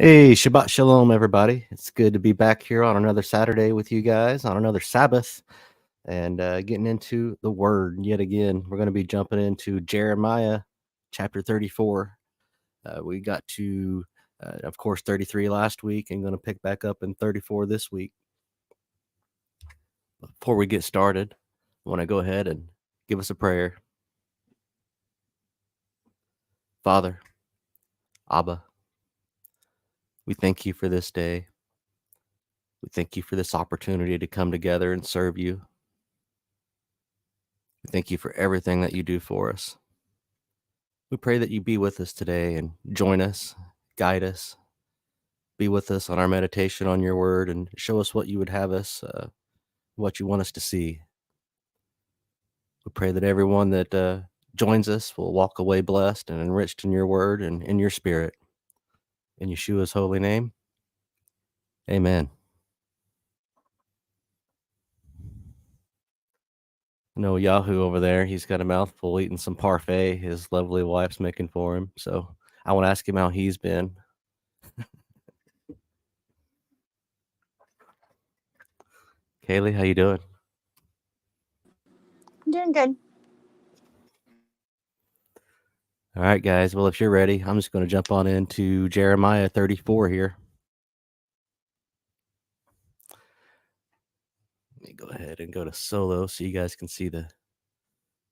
Hey, Shabbat Shalom, everybody. It's good to be back here on another Saturday with you guys, on another Sabbath, and getting into the Word yet again. We're going to be jumping into Jeremiah chapter 34. We got to, of course, 33 last week and going to pick back up in 34 this week. Before we get started, I want to go ahead and give us a prayer. Father, Abba, we thank you for this day. We thank you for this opportunity to come together and serve you. We thank you for everything that you do for us. We pray that you be with us today and join us, guide us, be with us on our meditation on your word, and show us what you would have us, what you want us to see. We pray that everyone that joins us will walk away blessed and enriched in your word and in your spirit. In Yeshua's holy name, amen. I know Yahoo over there, he's got a mouthful eating some parfait his lovely wife's making for him. So I want to ask him how he's been. Kaylee, how you doing? I'm doing good. All right, guys. Well, if you're ready, I'm just going to jump on into Jeremiah 34 here. Let me go ahead and go to solo so you guys can see the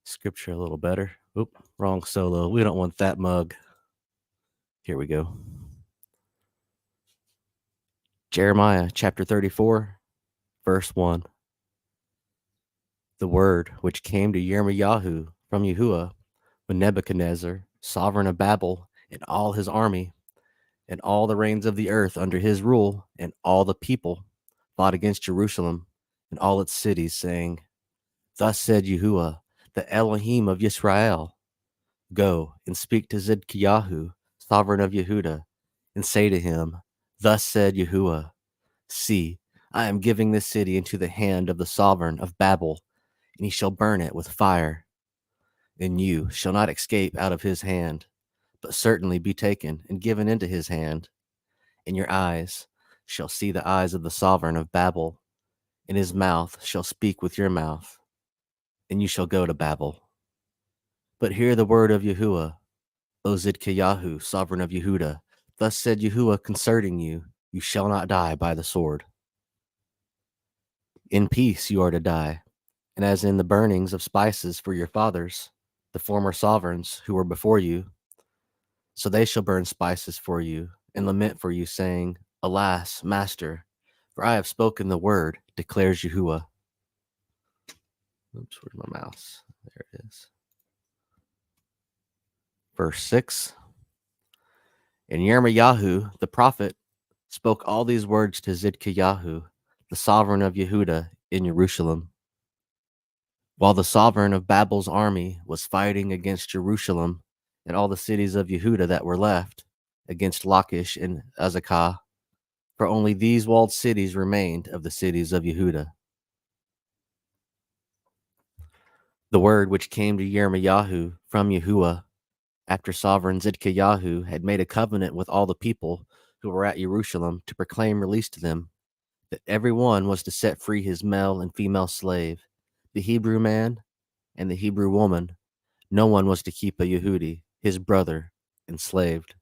scripture a little better. Oop, wrong solo. We don't want that mug. Here we go. Jeremiah chapter 34, verse 1. The word which came to Jermemiah from Yahuwah when Nebuchadnezzar, sovereign of Babel, and all his army, and all the reigns of the earth under his rule, and all the people fought against Jerusalem and all its cities, saying, Thus said Yahuwah, the Elohim of Yisrael, Go and speak to Zidkiyahu, sovereign of Yehuda, and say to him, Thus said Yahuwah, See, I am giving this city into the hand of the sovereign of Babel, and he shall burn it with fire. And you shall not escape out of his hand, but certainly be taken and given into his hand. And your eyes shall see the eyes of the sovereign of Babel, and his mouth shall speak with your mouth, and you shall go to Babel. But hear the word of Yahuwah, O Zidkiyahu, sovereign of Yehuda. Thus said Yahuwah concerning you, you shall not die by the sword. In peace you are to die, and as in the burnings of spices for your fathers, the former sovereigns who were before you, so they shall burn spices for you, and lament for you, saying, Alas, master, for I have spoken the word, declares Yahuwah. Oops, where's my mouse? There it is. Verse 6. And Jermemiah, the prophet, spoke all these words to Zidkiyahu, the sovereign of Yehuda, in Jerusalem. While the sovereign of Babel's army was fighting against Jerusalem and all the cities of Yehuda that were left, against Lachish and Azekah, for only these walled cities remained of the cities of Yehuda. The word which came to Jermemiah from Yahuwah, after sovereign Zidkiyahu had made a covenant with all the people who were at Jerusalem to proclaim release to them, that every one was to set free his male and female slave, the Hebrew man and the Hebrew woman. No one was to keep a Yehudi, his brother, enslaved.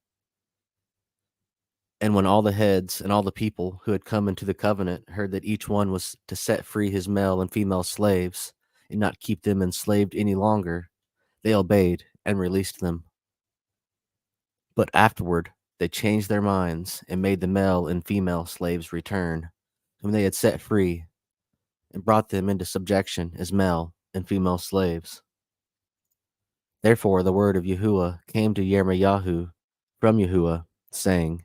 And when all the heads and all the people who had come into the covenant heard that each one was to set free his male and female slaves, and not keep them enslaved any longer, they obeyed and released them. But afterward they changed their minds and made the male and female slaves return, whom they had set free, and brought them into subjection as male and female slaves. Therefore the word of Yahuwah came to Jermemiah from Yahuwah, saying,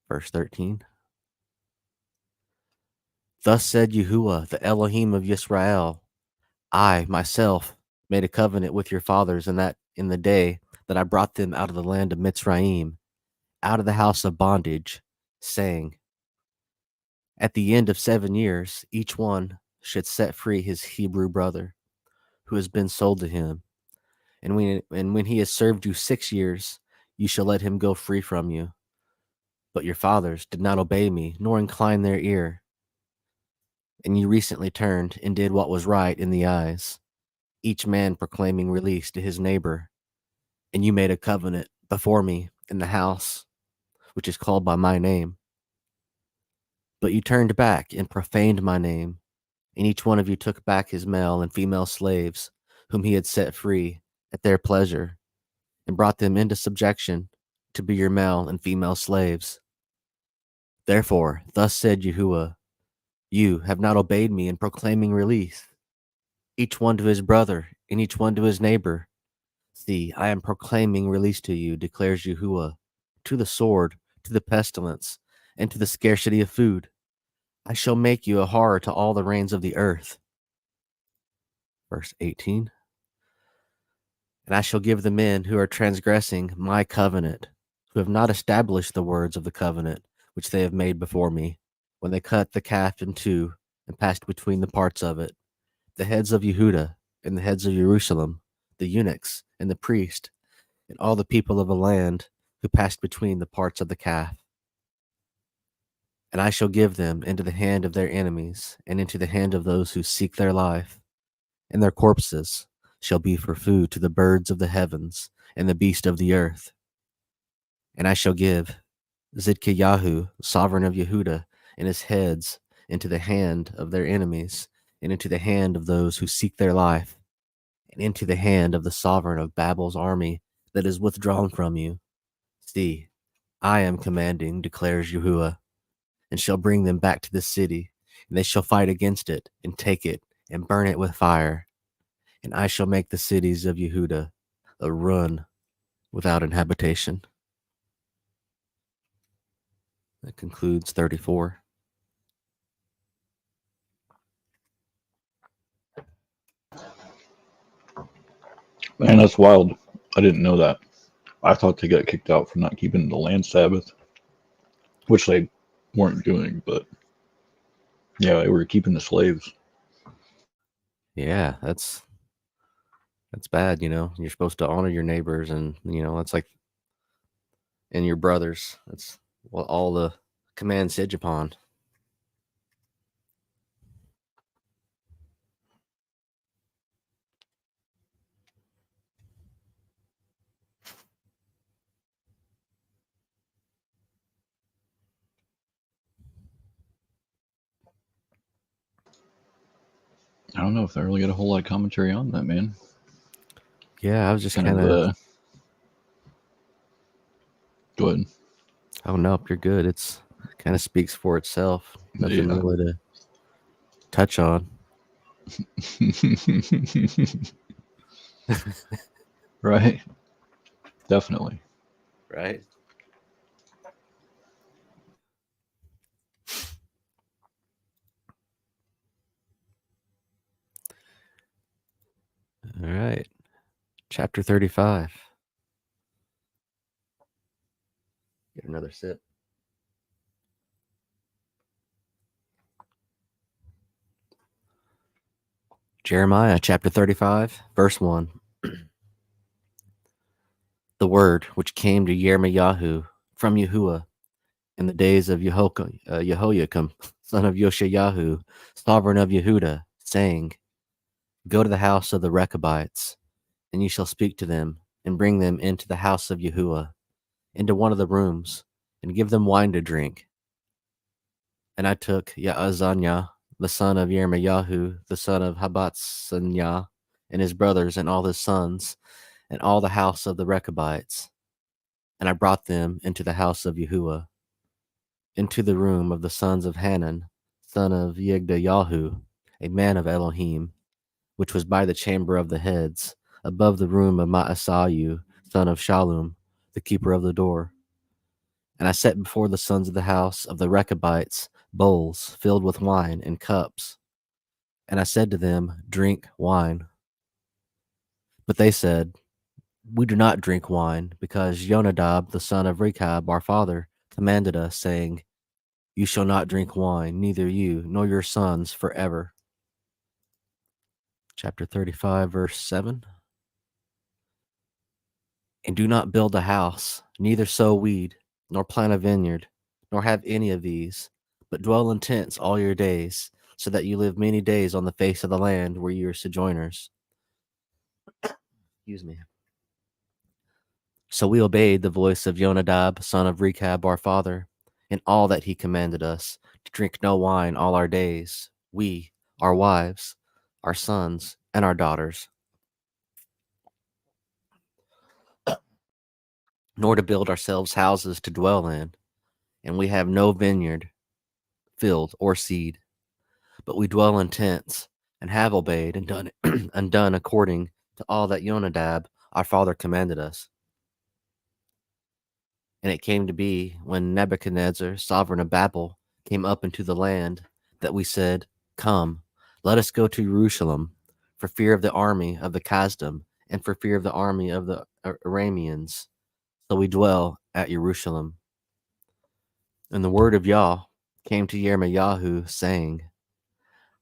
verse 13, Thus said Yahuwah, the Elohim of Yisrael, I, myself, made a covenant with your fathers in the day that I brought them out of the land of Mitzrayim, out of the house of bondage, saying, At the end of 7 years, each one should set free his Hebrew brother, who has been sold to him. And when he has served you 6 years, you shall let him go free from you. But your fathers did not obey me, nor incline their ear. And you recently turned and did what was right in the eyes, each man proclaiming release to his neighbor. And you made a covenant before me in the house, which is called by my name. But you turned back and profaned my name, and each one of you took back his male and female slaves, whom he had set free at their pleasure, and brought them into subjection to be your male and female slaves. Therefore, thus said Yahuwah, you have not obeyed me in proclaiming release, each one to his brother and each one to his neighbor. See, I am proclaiming release to you, declares Yahuwah, to the sword, to the pestilence, and to the scarcity of food. I shall make you a horror to all the reigns of the earth. Verse 18. And I shall give the men who are transgressing my covenant, who have not established the words of the covenant which they have made before me, when they cut the calf in two and passed between the parts of it, the heads of Yehuda and the heads of Jerusalem, the eunuchs and the priest, and all the people of the land who passed between the parts of the calf. And I shall give them into the hand of their enemies, and into the hand of those who seek their life, and their corpses shall be for food to the birds of the heavens and the beast of the earth. And I shall give Zidkiyahu, sovereign of Yehuda, and his heads into the hand of their enemies, and into the hand of those who seek their life, and into the hand of the sovereign of Babel's army that is withdrawn from you. See, I am commanding, declares Yahuwah, and shall bring them back to the city, and they shall fight against it, and take it, and burn it with fire. And I shall make the cities of Yehuda a ruin without an habitation. That concludes 34. Man, that's wild. I didn't know that. I thought they got kicked out for not keeping the land Sabbath, which they weren't doing, but yeah, they were keeping the slaves. Yeah, that's bad, you know. You're supposed to honor your neighbors, and that's like, and your brothers. That's what all the commands hinge upon. I don't know if they really got a whole lot of commentary on that, man. Yeah, I was just Kind kind of, of. Go ahead. Oh no, you're good. It's kind of speaks for itself. Nothing Yeah. really to touch on. Right. Definitely. Right. All right. Chapter 35. Get another sip. Jeremiah chapter 35, verse 1. The word which came to Jermemiah from Yahuwah in the days of Jehoiakim, son of Yoshayahu, sovereign of Yehuda, saying, Go to the house of the Rechabites, and ye shall speak to them, and bring them into the house of Yahuwah, into one of the rooms, and give them wine to drink. And I took Yaazaniah, the son of Jermemiah, the son of Habatsaniah, and his brothers, and all his sons, and all the house of the Rechabites, and I brought them into the house of Yahuwah, into the room of the sons of Hanan, son of Yigdayahu, a man of Elohim, which was by the chamber of the heads, above the room of Maasayu, son of Shallum, the keeper of the door. And I set before the sons of the house of the Rechabites bowls filled with wine and cups. And I said to them, Drink wine. But they said, We do not drink wine, because Jonadab, the son of Rechab, our father, commanded us, saying, You shall not drink wine, neither you nor your sons forever. Chapter 35, verse 7. And do not build a house, neither sow weed, nor plant a vineyard, nor have any of these, but dwell in tents all your days, so that you live many days on the face of the land where you are sojourners. Excuse me. So we obeyed the voice of Jonadab, son of Rechab, our father, in all that he commanded us, to drink no wine all our days, we, our wives, our sons, and our daughters, nor to build ourselves houses to dwell in, and we have no vineyard, field, or seed, but we dwell in tents, and have obeyed and done and done according to all that Jonadab, our father, commanded us. And it came to be, when Nebuchadnezzar, sovereign of Babel, came up into the land, that we said, Come, let us go to Jerusalem, for fear of the army of the Kasdim, and for fear of the army of the Arameans. So we dwell at Jerusalem. And the word of Yah came to Jermemiah, saying,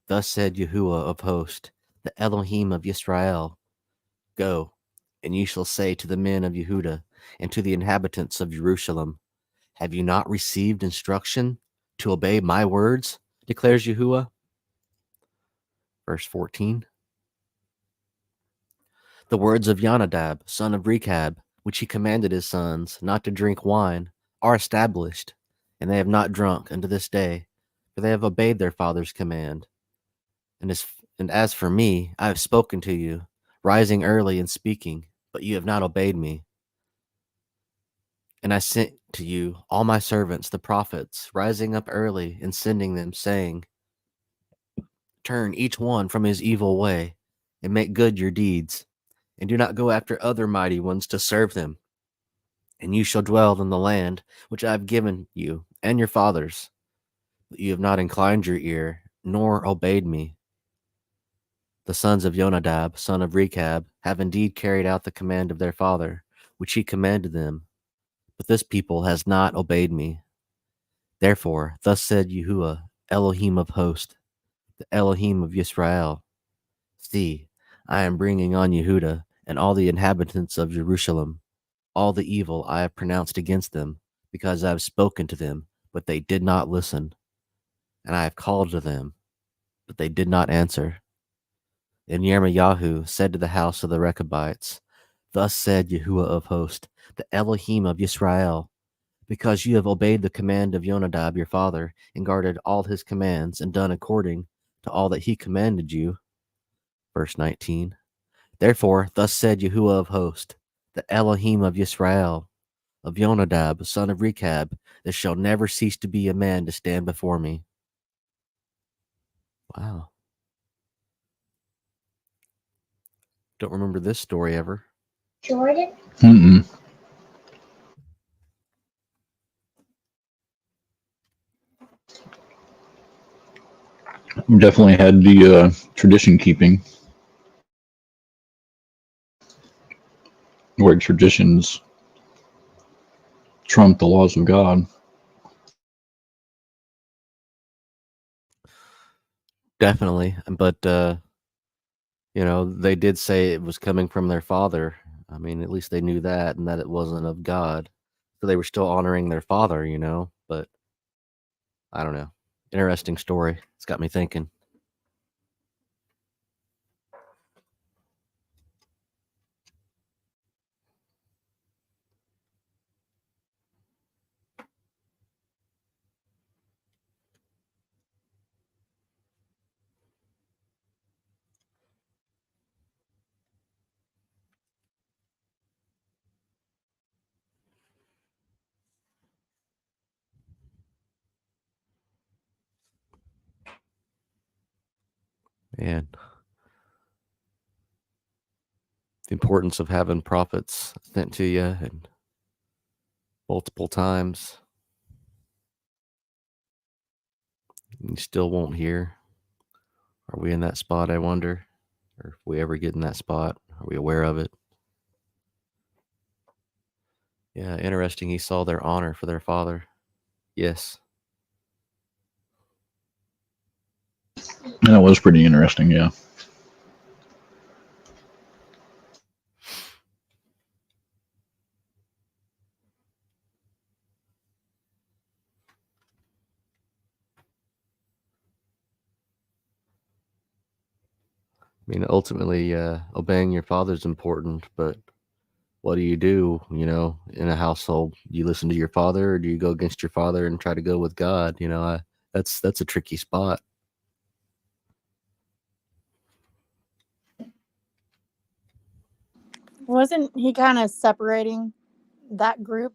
Thus said Yahuwah of hosts, the Elohim of Israel, Go, and ye shall say to the men of Yehuda, and to the inhabitants of Jerusalem, Have you not received instruction to obey my words? Declares Yahuwah. Verse 14. The words of Jonadab, son of Rechab, which he commanded his sons not to drink wine, are established, and they have not drunk unto this day, for they have obeyed their father's command. And as for me, I have spoken to you, rising early and speaking, but you have not obeyed me. And I sent to you all my servants, the prophets, rising up early and sending them, saying, Turn each one from his evil way, and make good your deeds, and do not go after other mighty ones to serve them. And you shall dwell in the land which I have given you and your fathers. But you have not inclined your ear, nor obeyed me. The sons of Jonadab, son of Rechab, have indeed carried out the command of their father, which he commanded them. But this people has not obeyed me. Therefore, thus said Yahuwah, Elohim of hosts, the Elohim of Israel, See, I am bringing on Yehuda and all the inhabitants of Jerusalem all the evil I have pronounced against them, because I have spoken to them, but they did not listen, and I have called to them, but they did not answer. And Jermemiah said to the house of the Rechabites, Thus said Yahuwah of hosts, the Elohim of Israel, because you have obeyed the command of Jonadab your father, and guarded all his commands, and done according to all that he commanded you. Verse 19. Therefore, thus said Yahuwah of hosts, the Elohim of Israel, of Jonadab, son of Rechab, there shall never cease to be a man to stand before me. Wow. Don't remember this story ever. Jordan? Mm-mm. We definitely had the tradition keeping, where traditions trump the laws of God. Definitely. But, they did say it was coming from their father. I mean, at least they knew that, and that it wasn't of God. So they were still honoring their father, but I don't know. Interesting story. It's got me thinking. Man, the importance of having prophets sent to you and multiple times. You still won't hear. Are we in that spot, I wonder? Or if we ever get in that spot, are we aware of it? Yeah, interesting. He saw their honor for their father. Yes. And that was pretty interesting, yeah. I mean, ultimately, obeying your father is important, but what do you do, in a household? Do you listen to your father, or do you go against your father and try to go with God? That's a tricky spot. Wasn't he kind of separating that group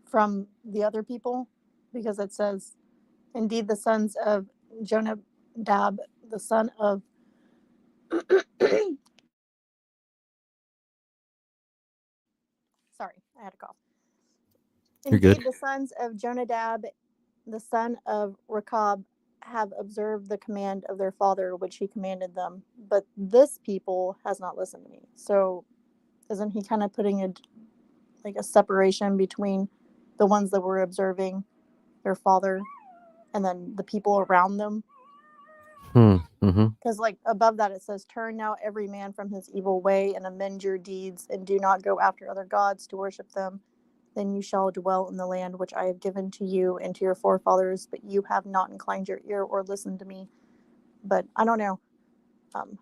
from the other people? Because it says, indeed, the sons of Jonadab, the son of sorry, I had a cough. You're good. Indeed, the sons of Jonadab, the son of Rechab, have observed the command of their father, which he commanded them. But this people has not listened to me. So, isn't he kind of putting a separation between the ones that were observing their father and then the people around them? Mm-hmm. Because like above that it says, turn now every man from his evil way and amend your deeds, and do not go after other gods to worship them. Then you shall dwell in the land which I have given to you and to your forefathers, but you have not inclined your ear or listened to me. But I don't know.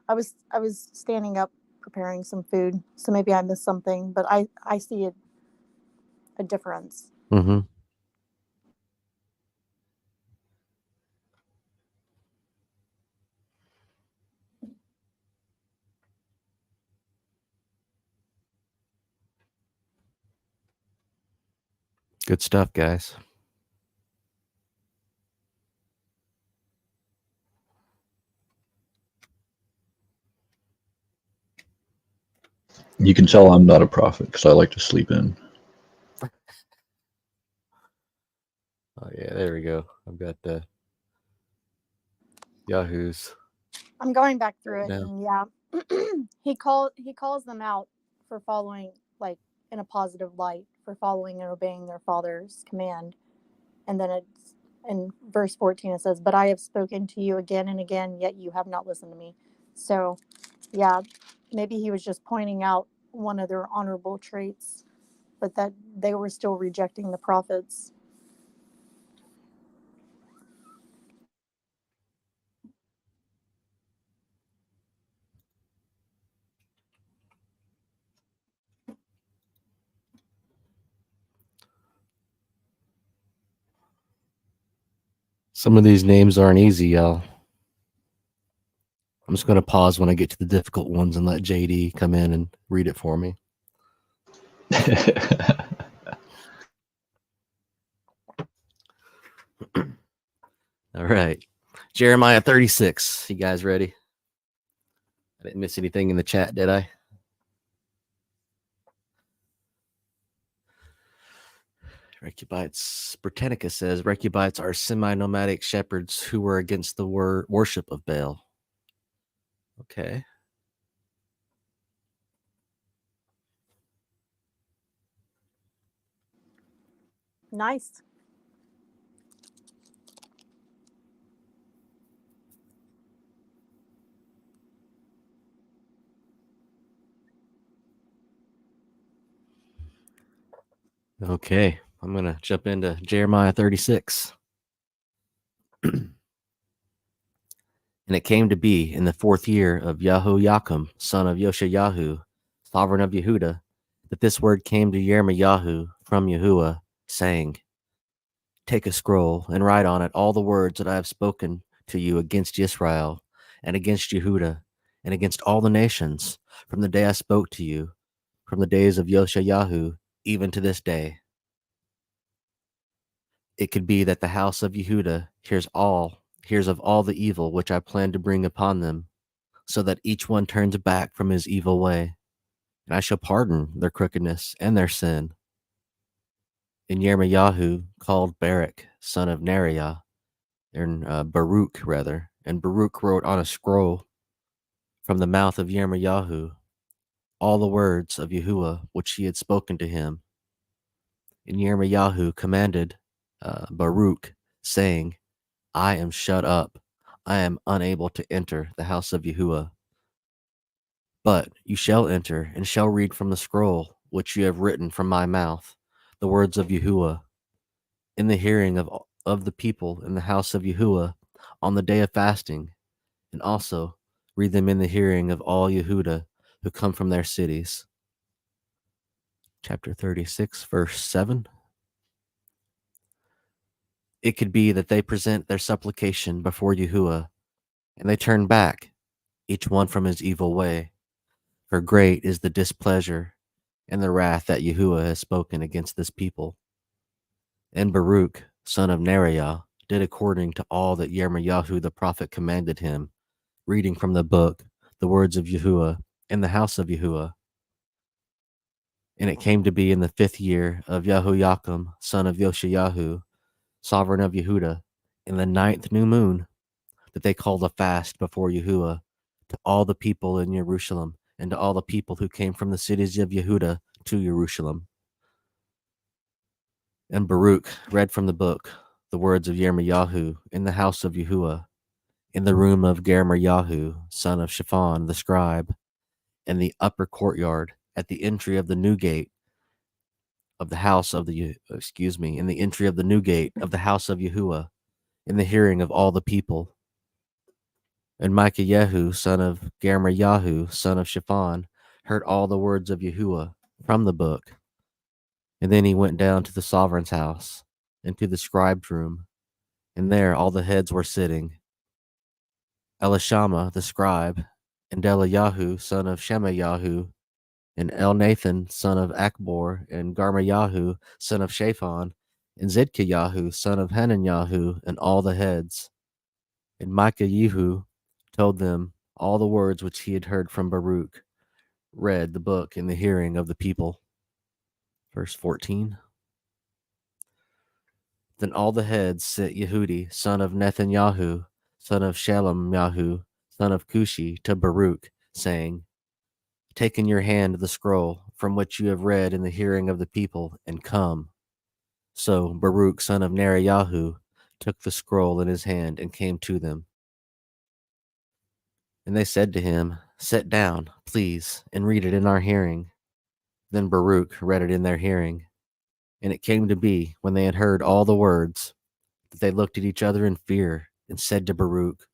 I was standing up preparing some food, so maybe I missed something, but I see a difference. Mm-hmm. Good stuff, guys. You can tell I'm not a prophet because I like to sleep in. Oh yeah, there we go. I've got the Yahoo's I'm going back through right it, now. and yeah, he calls them out for following, like, in a positive light, for following and obeying their father's command. And then it's in verse 14 it says, but I have spoken to you again and again, yet you have not listened to me. So yeah, maybe he was just pointing out one of their honorable traits, but that they were still rejecting the prophets. Some of these names aren't easy, y'all. I'm just going to pause when I get to the difficult ones and let JD come in and read it for me. All right. Jeremiah 36. You guys ready? I didn't miss anything in the chat, did I? Recubites. Britannica says Recubites are semi-nomadic shepherds who were against the worship of Baal. Okay. Nice. Okay. I'm going to jump into Jeremiah 36. And it came to be in the 4th year of Yahoiakim, son of Yoshayahu, sovereign of Yehuda, that this word came to Jeremiah from Yahuwah, saying, take a scroll and write on it all the words that I have spoken to you against Israel and against Yehuda and against all the nations from the day I spoke to you, from the days of Yoshayahu, even to this day. It could be that the house of Yehuda hears of all the evil which I plan to bring upon them, so that each one turns back from his evil way, and I shall pardon their crookedness and their sin. And Jeremiah called Barak, son of Neriah, and Baruch rather, and Baruch wrote on a scroll from the mouth of Jeremiah all the words of Yahuwah which he had spoken to him. And Jeremiah commanded Baruch, saying, I am shut up. I am unable to enter the house of Yahuwah. But you shall enter and shall read from the scroll which you have written from my mouth, the words of Yahuwah, in the hearing of the people in the house of Yahuwah on the day of fasting, and also Read them in the hearing of all Yehuda who come from their cities. Chapter 36, verse 7. It could be that they present their supplication before Yahuwah, and they turn back, each one from his evil way. For great is the displeasure and the wrath that Yahuwah has spoken against this people. And Baruch, son of Neriah, did according to all that Jermemiah the prophet commanded him, reading from the book the words of Yahuwah in the house of Yahuwah. And it came to be in the 5th year of Jehoiakim, son of Yoshiyahu, sovereign of Yehuda, in the 9th new moon, that they called a fast before Yahuwah to all the people in Jerusalem and to all the people who came from the cities of Yehuda to Jerusalem. And Baruch read from the book the words of Jermemiah in the house of Yahuwah, in the room of Jermemiah, son of Shaphan the scribe, in the upper courtyard at the entry of the new gate of the house of the in the entry of the new gate of the house of Yahuwah, in the hearing of all the people. And Micaiah, son of Jermemiah, son of Shaphan, heard all the words of Yahuwah from the book. And then he went down to the sovereign's house, and to the scribe's room, and there all the heads were sitting. Elishama the scribe, and Eliyahu, son of Shemayahu, and Elnathan, son of Akbor, and Garmayahu, son of Shaphan, and Zidkiyahu, son of Hananiah, and all the heads. And Micaiah told them all the words which he had heard from Baruch, read the book in the hearing of the people. Verse 14. Then all the heads sent Yehudi, son of Nethanyahu, son of Shalomyahu, son of Cushi, to Baruch, saying, Take in your hand the scroll from which you have read in the hearing of the people, and come. So Baruch, son of Neriah, took the scroll in his hand and came to them. And they said to him, Sit down, please, and read it in our hearing. Then Baruch read it in their hearing. And it came to be, when they had heard all the words, that they looked at each other in fear, and said to Baruch,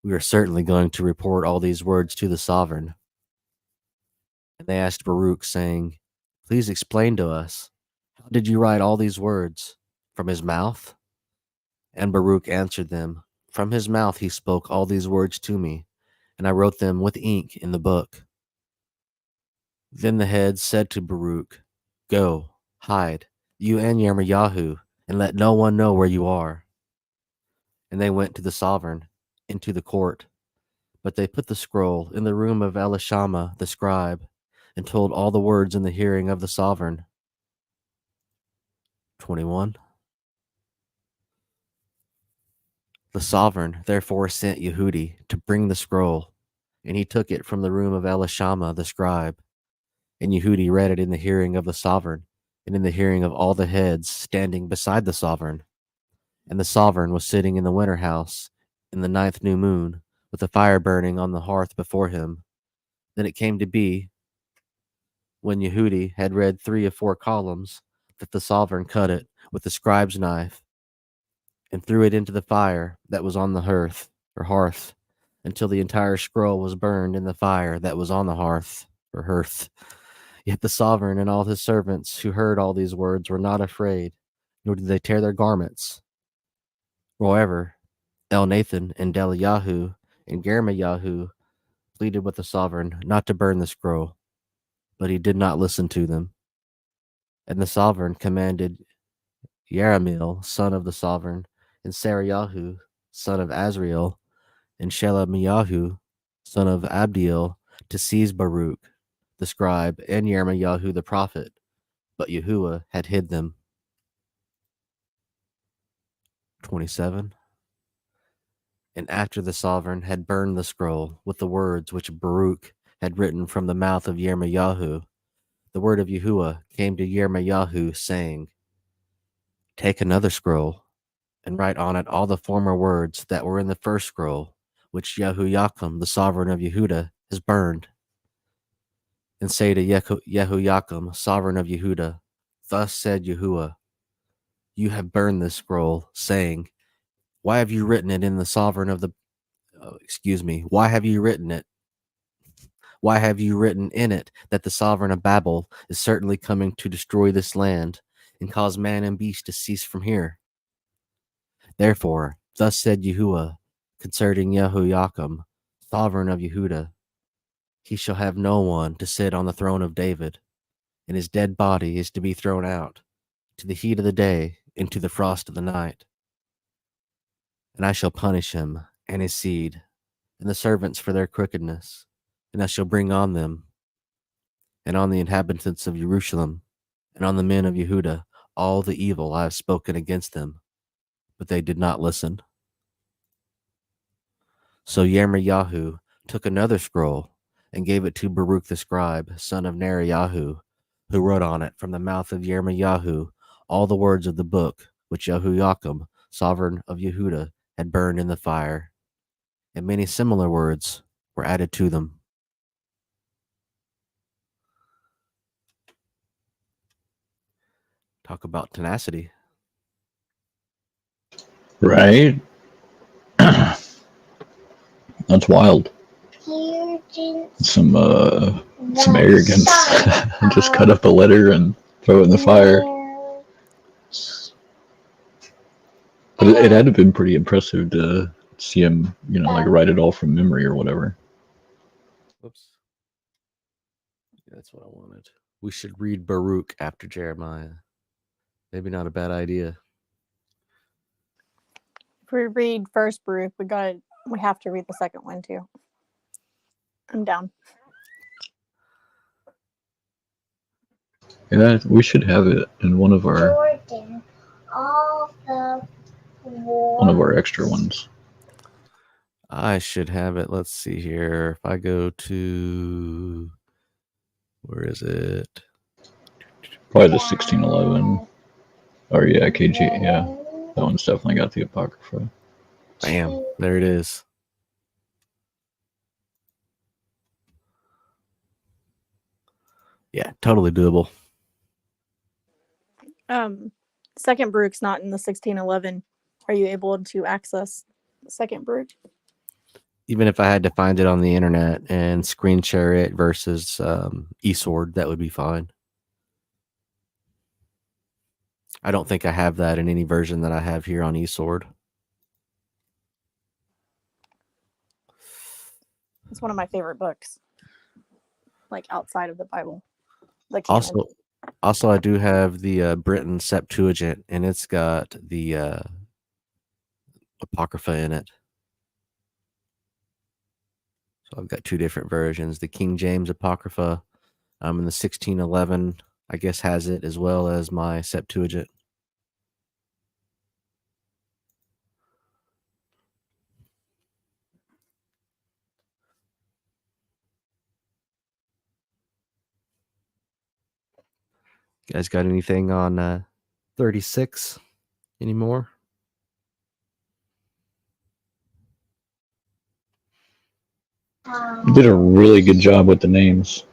We are certainly going to report all these words to the sovereign. And they asked Baruch, saying, Please explain to us, how did you write all these words? From his mouth? And Baruch answered them, From his mouth he spoke all these words to me, and I wrote them with ink in the book. Then the heads said to Baruch, Go, hide, you and Jermemiah, and let no one know where you are. And they went to the sovereign, into the court. But they put the scroll in the room of Elishama the scribe, and told all the words in the hearing of the sovereign. 21. The sovereign therefore sent Yehudi to bring the scroll, and he took it from the room of Elishama the scribe. And Yehudi read it in the hearing of the sovereign, and in the hearing of all the heads standing beside the sovereign. And the sovereign was sitting in the winter house in the 9th new moon, with a fire burning on the hearth before him. Then it came to be, when Yehudi had read 3 or 4 columns, that the sovereign cut it with the scribe's knife, and threw it into the fire that was on the hearth, until the entire scroll was burned in the fire that was on the hearth. Yet the sovereign and all his servants who heard all these words were not afraid, nor did they tear their garments. Moreover, Elnathan and Eliyahu and Jermemiah pleaded with the sovereign not to burn the scroll, but he did not listen to them. And the sovereign commanded Jerahmeel, son of the sovereign, and Sarayahu, son of Azriel, and Shelemiyahu, son of Abdiel, to seize Baruch, the scribe, and Jermemiah the prophet, but Yahuwah had hid them. 27. And after the sovereign had burned the scroll with the words which Baruch had written from the mouth of Jermemiah, the word of Yahuwah came to Jermemiah, saying, Take another scroll, and write on it all the former words that were in the first scroll, which Jehoiakim, the sovereign of Yehuda, has burned. And say to Jehoiakim, sovereign of Yehuda, Thus said Yahuwah, You have burned this scroll, saying, Why have you written it in the excuse me, why have you written it? Why have you written in it that the sovereign of Babel is certainly coming to destroy this land and cause man and beast to cease from here? Therefore, thus said Yahuwah concerning Jehoiakim, sovereign of Yehuda, he shall have no one to sit on the throne of David, and his dead body is to be thrown out to the heat of the day and to the frost of the night. And I shall punish him and his seed and the servants for their crookedness, and I shall bring on them and on the inhabitants of Jerusalem and on the men of Yehuda all the evil I have spoken against them, but they did not listen. So Jermemiah took another scroll and gave it to Baruch the scribe, son of Neriah, who wrote on it from the mouth of Jermemiah all the words of the book which Jehoiakim, sovereign of Yehuda, had burned in the fire, and many similar words were added to them. Talk about tenacity. Right? That's wild. Some arrogance. Just cut up a letter and throw it in the fire. But it had to have been pretty impressive to see him, like write it all from memory or whatever. Oops. That's what I wanted. We should read Baruch after Jeremiah. Maybe not a bad idea. If we read first Baruch, we have to read the second one too. I'm down. Yeah, we should have it in one of our extra ones. I should have it. Let's see here. If I go to, where is it? Probably the 1611. Or yeah, KG. Yeah, that one's definitely got the Apocrypha. Bam, there it is. Yeah, totally doable. Second Baruch's not in the 1611. Are you able to access the second Baruch? Even if I had to find it on the internet and screen share it versus eSword, that would be fine. I don't think I have that in any version that I have here on eSword. It's one of my favorite books, like outside of the Bible. The canon. Also, I do have the Britain Septuagint, and it's got the Apocrypha in it. So I've got two different versions. The King James Apocrypha and the 1611, I guess, has it, as well as my Septuagint. You guys got anything on 36 anymore? You did a really good job with the names.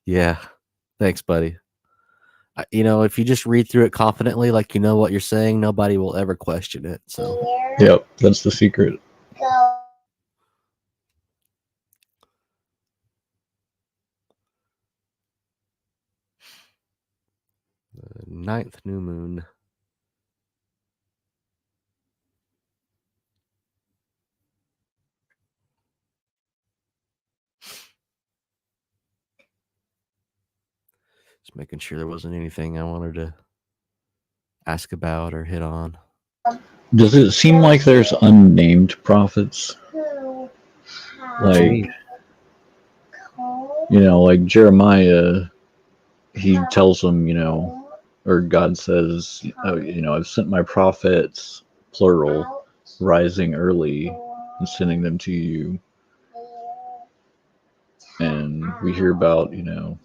Yeah. Thanks, buddy. If you just read through it confidently, like you know what you're saying, nobody will ever question it. So, yep, that's the secret. the 9th new moon. Just making sure there wasn't anything I wanted to ask about or hit on. Does it seem like there's unnamed prophets? Like, like Jeremiah, he tells them, or God says, I've sent my prophets, plural, rising early and sending them to you. And we hear about, you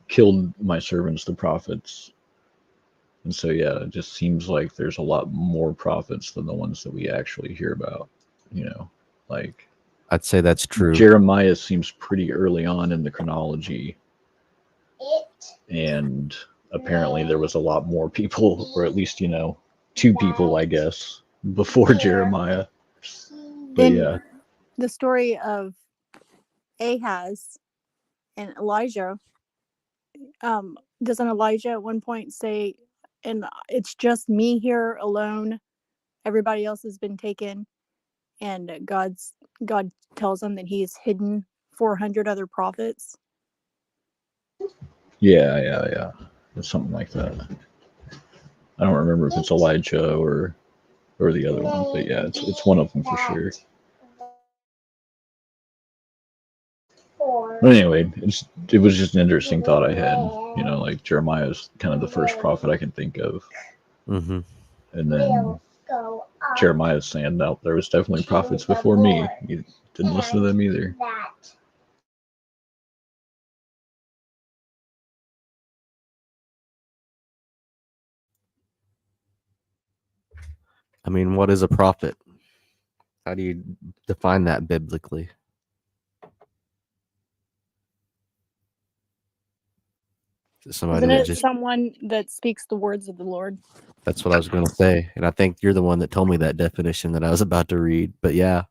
killed my servants, the prophets. And so, yeah, it just seems like there's a lot more prophets than the ones that we actually hear about, like. I'd say that's true. Jeremiah seems pretty early on in the chronology. And apparently there was a lot more people, or at least, 2 people, I guess, before Jeremiah. But In yeah, the story of Ahaz and Elijah, doesn't Elijah at one point say, and it's just me here alone, everybody else has been taken, and God tells him that he's hidden 400 other prophets. yeah. It's something like that. I don't remember if it's Elijah or the other one, but yeah, it's one of them for sure. But anyway, it was just an interesting thought I had. You know, like Jeremiah is kind of the first prophet I can think of, Mm-hmm. and then Jeremiah's saying, no, there was definitely prophets before me. You didn't listen to them either. I mean, what is a prophet? How do you define that biblically? Is it somebody Isn't that it just someone that speaks the words of the Lord? That's what I was going to say, and I think you're the one that told me that definition that I was about to read. But yeah,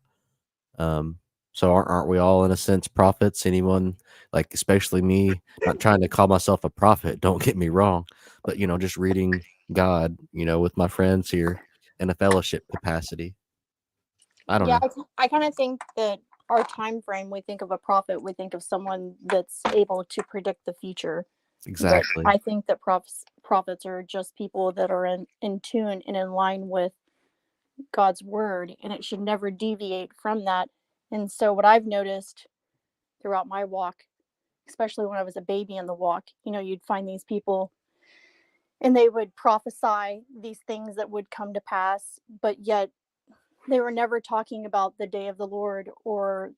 um, so aren't we all in a sense prophets? Anyone, like especially me, not trying to call myself a prophet. Don't get me wrong, but just reading God, with my friends here in a fellowship capacity. I don't Yeah, know I kind of think that our time frame, we think of a prophet, we think of someone that's able to predict the future. But exactly. I think that prophets are just people that are in tune and in line with God's word, and it should never deviate from that. And so, what I've noticed throughout my walk, especially when I was a baby in the walk, you'd find these people and they would prophesy these things that would come to pass, but yet they were never talking about the day of the Lord or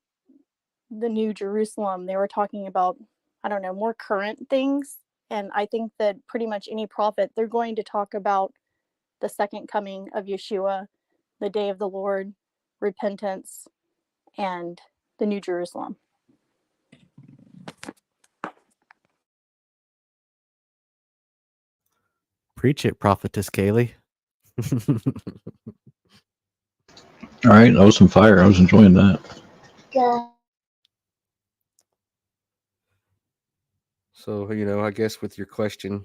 the New Jerusalem. They were talking about, I don't know, more current things. And I think that pretty much any prophet, they're going to talk about the second coming of Yeshua, the day of the Lord, repentance, and the New Jerusalem. Preach it, prophetess Kaylee. All right, that was some fire. I was enjoying that. So I guess with your question,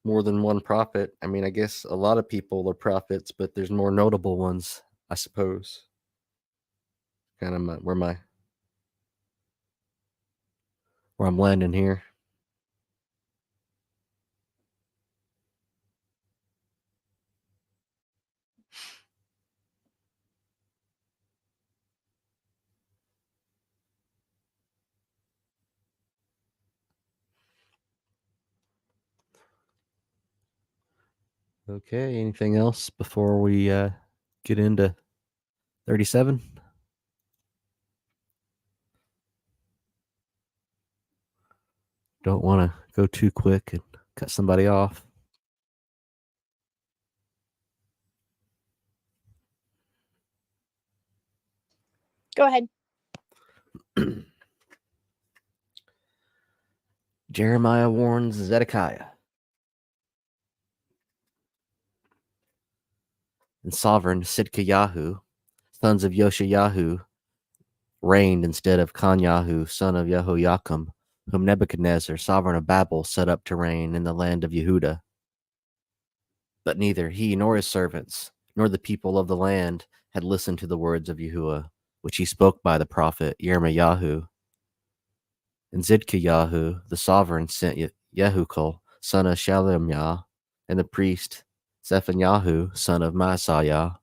more than one prophet. I mean, I guess a lot of people are prophets, but there's more notable ones, I suppose. Kind of where I'm landing here. Okay, anything else before we get into 37? Don't want to go too quick and cut somebody off. Go ahead. Jeremiah warns Zedekiah. And sovereign Sidkiyahu, sons of Yoshayahu, reigned instead of Kanyahu, son of Jehoiakim, whom Nebuchadnezzar, sovereign of Babel, set up to reign in the land of Yehuda. But neither he nor his servants, nor the people of the land, had listened to the words of Yahuwah, which he spoke by the prophet Jeremiah. And Zidkiyahu, the sovereign, sent Yehukal, son of Shalemiah, and the priest Zephaniah, son of Maaseiah,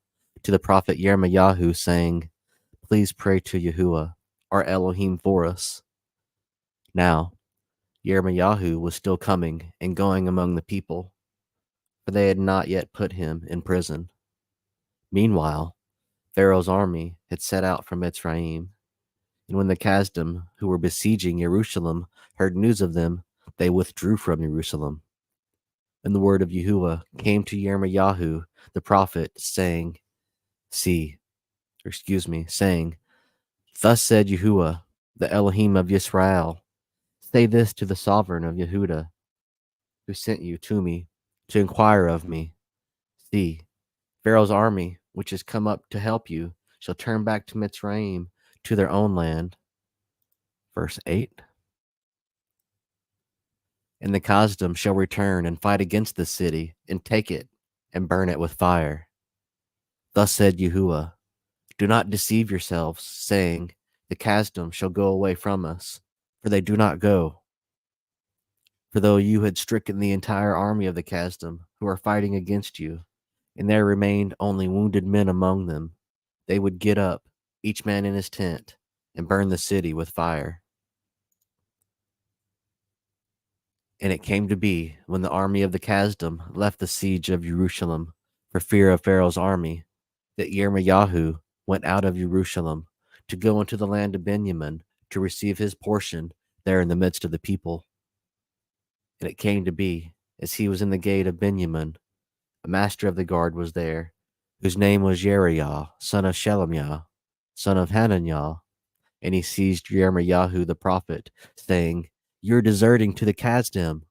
to the prophet Jeremiah, saying, Please pray to Yahuwah, our Elohim, for us. Now, Jeremiah was still coming and going among the people, for they had not yet put him in prison. Meanwhile, Pharaoh's army had set out from Mitzrayim, and when the Kasdim, who were besieging Jerusalem, heard news of them, they withdrew from Jerusalem. And the word of Yahuwah came to Jeremiah the prophet, saying, saying, Thus said Yahuwah, the Elohim of Yisrael, say this to the sovereign of Yehuda, who sent you to me to inquire of me. See, Pharaoh's army which has come up to help you, shall turn back to Mitzrayim, to their own land. Verse 8. And the Kasdim shall return and fight against the city, and take it, and burn it with fire. Thus said Yahuwah, do not deceive yourselves, saying, the Kasdim shall go away from us, for they do not go. For though you had stricken the entire army of the Kasdim, who are fighting against you, and there remained only wounded men among them, they would get up, each man in his tent, and burn the city with fire. And it came to be, when the army of the Kasdim left the siege of Jerusalem for fear of Pharaoh's army, that Jermemiah went out of Jerusalem to go into the land of Benjamin to receive his portion there in the midst of the people. And it came to be, as he was in the gate of Benjamin, a master of the guard was there, whose name was Jeriah, son of Shelemiah, son of Hananiah, and he seized Jermemiah the prophet, saying, you're deserting to the Kasdim.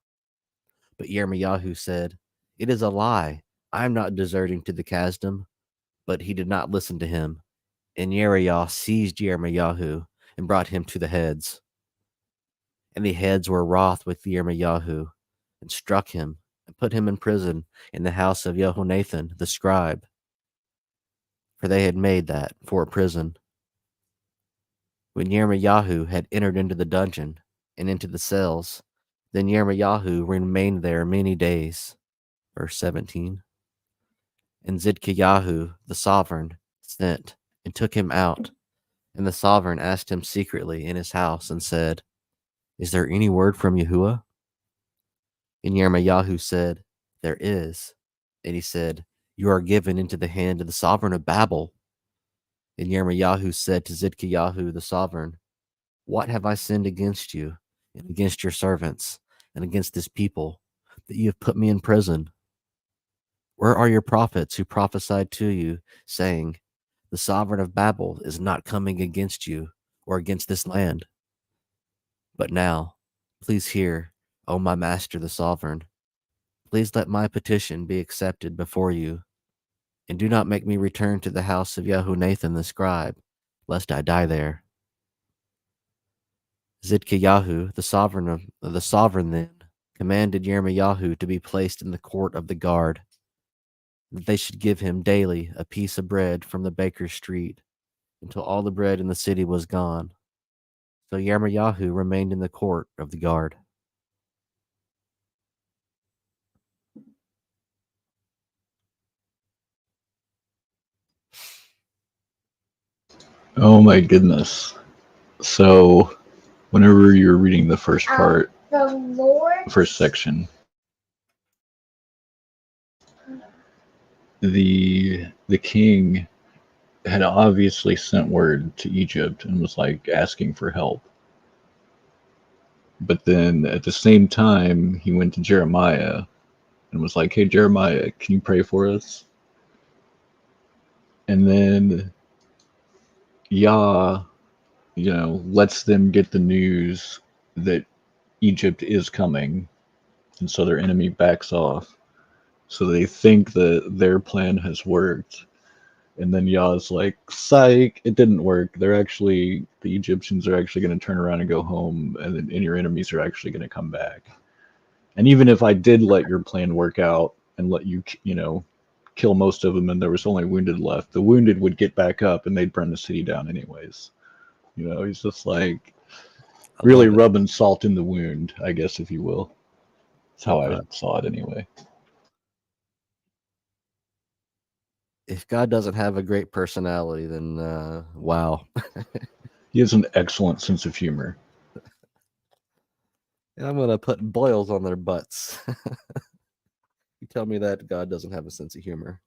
But Jermemiah said, it is a lie. I am not deserting to the Kasdim. But he did not listen to him. And Jeriah seized Jermemiah and brought him to the heads. And the heads were wroth with Jermemiah and struck him and put him in prison in the house of Jehonathan the scribe. For they had made that for a prison. When Jermemiah had entered into the dungeon and into the cells, then Jermemiah remained there many days. Verse 17. And Zidkiyahu the sovereign sent and took him out. And the sovereign asked him secretly in his house and said, is there any word from Yahuwah? And Jermemiah said, there is. And he said, you are given into the hand of the sovereign of Babel. And Jermemiah said to Zidkiyahu the sovereign, what have I sinned against you and against your servants and against this people, that you have put me in prison? Where are your prophets who prophesied to you, saying, the sovereign of Babel is not coming against you or against this land? But now, please hear, O my master the sovereign. Please let my petition be accepted before you, and do not make me return to the house of Jehonathan the scribe, lest I die there. Zidkiyahu, the sovereign then, commanded Jermemiah to be placed in the court of the guard, that they should give him daily a piece of bread from the baker's street, until all the bread in the city was gone. So Jermemiah remained in the court of the guard. Oh my goodness. So, whenever you're reading the first part, the first section, the king had obviously sent word to Egypt and was like asking for help. But then at the same time, he went to Jeremiah and was like, hey, Jeremiah, can you pray for us? And then Yah, lets them get the news that Egypt is coming. And so their enemy backs off. So they think that their plan has worked. And then Yah's like, psych, it didn't work. The Egyptians are actually going to turn around and go home, and your enemies are actually going to come back. And even if I did let your plan work out and let you, kill most of them and there was only wounded left, the wounded would get back up and they'd burn the city down anyways. He's just like really rubbing salt in the wound, I guess, if you will. That's how I saw it anyway. If God doesn't have a great personality, then wow. He has an excellent sense of humor. And I'm going to put boils on their butts. You tell me that God doesn't have a sense of humor.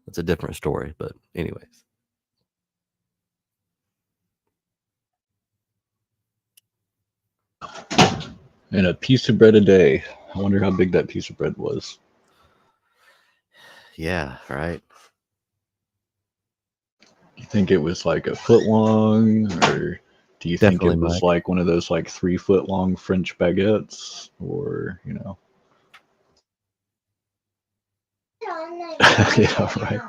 It's a different story, but anyways. And a piece of bread a day. I wonder how big that piece of bread was. Yeah, right. Do you think it was like a foot long, or do you think it was like one of those like 3 foot long French baguettes, or Yeah, right.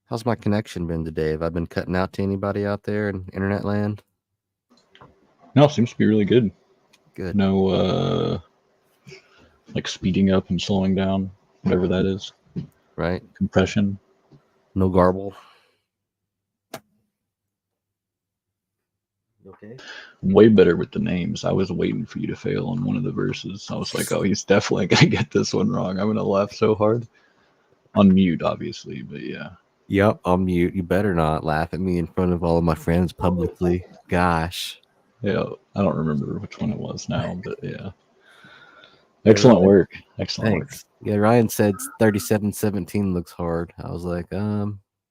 How's my connection been today? Have I been cutting out to anybody out there in internet land? No, seems to be really good. Good. No, like speeding up and slowing down, whatever that is. Right? Compression. No garble. Okay. Way better with the names. I was waiting for you to fail on one of the verses. I was like, oh, he's definitely gonna get this one wrong. I'm gonna laugh so hard. On mute, obviously, but yeah. Yep, I'll mute. You better not laugh at me in front of all of my friends publicly. Gosh. Yeah, I don't remember which one it was now, but yeah. Yeah, Excellent Ryan, work. Excellent work. thanks. Yeah, Ryan said 37-17 looks hard. I was like,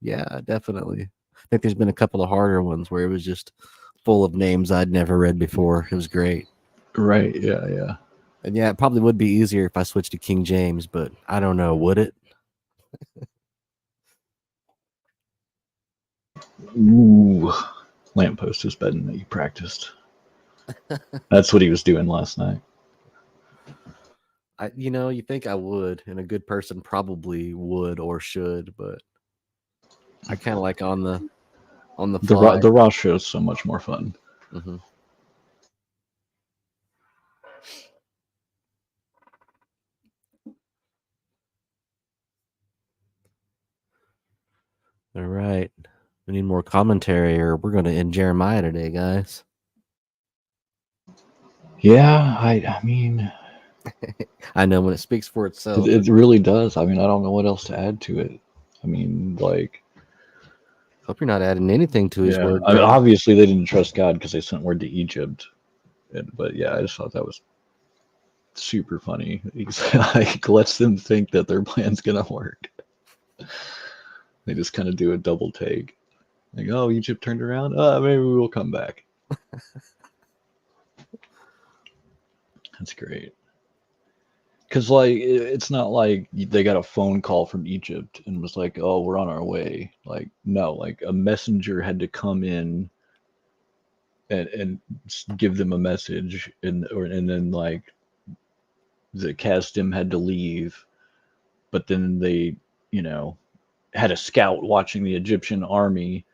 yeah, definitely. I think there's been a couple of harder ones where it was just full of names I'd never read before. It was great. Right, yeah, yeah. And yeah, it probably would be easier if I switched to King James, but I don't know, would it? Ooh. Lamppost is betting that you practiced. That's what he was doing last night. You think I would, and a good person probably would or should, but I kind of like on the fly. The Ross show is so much more fun. Mm-hmm. All right. We need more commentary, or we're going to end Jeremiah today, guys. Yeah, I mean, I know when it speaks for itself. it really does. I mean, I don't know what else to add to it. I mean, like, Hope you're not adding anything to his yeah. word. I mean, Bro. obviously, they didn't trust God because they sent word to Egypt. But yeah, I just thought that was super funny. He's like, lets them think that their plan's gonna work. They just kind of do a double take. Like, oh, Egypt turned around. Maybe we will come back. That's great. Because like, it's not like they got a phone call from Egypt and was like, oh, we're on our way. Like, no, like a messenger had to come in and give them a message, and then like the Casdim had to leave, but then they, had a scout watching the Egyptian army,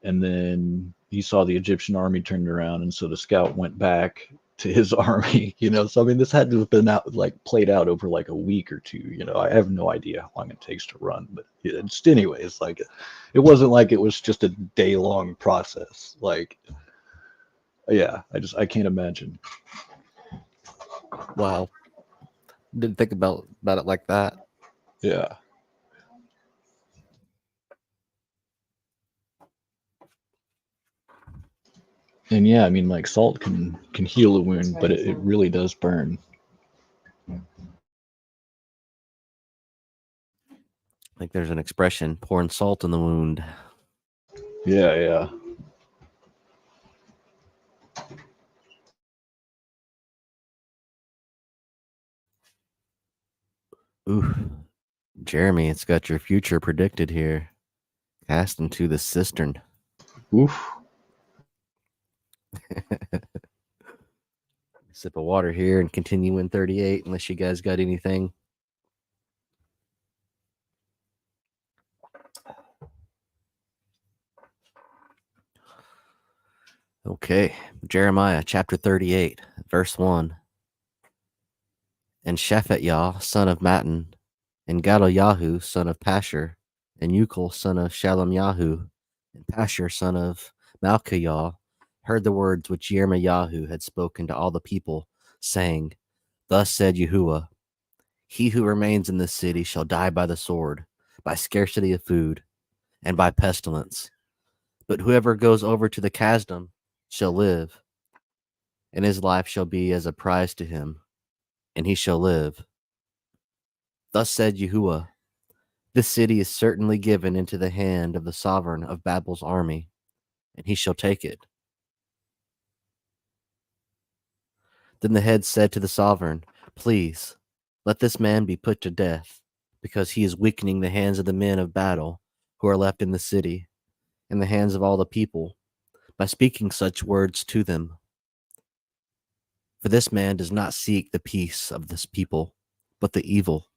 and then he saw the Egyptian army turned around, and so the scout went back to his army. So I mean, this had to have been played out over like a week or two. I have no idea how long it takes to run, but just anyway, it's like it wasn't like it was just a day-long process. Like, yeah, I can't imagine. Wow. Didn't think about it like that. Yeah. And yeah, I mean, like salt can heal a wound, but it really does burn. Like there's an expression, pouring salt in the wound. Yeah, yeah. Ooh, Jeremy, it's got your future predicted here. Cast into the cistern. Oof. Sip of water here and continue in 38 unless you guys got anything. Okay, Jeremiah chapter 38, verse 1. And Shaphat son of Mattan, and Gadol son of Pashur, and Ukal son of Shalom and Pashur son of Malchiah heard the words which Jeremiah had spoken to all the people, saying, Thus said Yahuwah, He who remains in this city shall die by the sword, by scarcity of food, and by pestilence. But whoever goes over to the Kasdim shall live, and his life shall be as a prize to him, and he shall live. Thus said Yahuwah, This city is certainly given into the hand of the sovereign of Babel's army, and he shall take it. Then the head said to the sovereign, Please, let this man be put to death, because he is weakening the hands of the men of battle, who are left in the city, in the hands of all the people, by speaking such words to them. For this man does not seek the peace of this people, but the evil.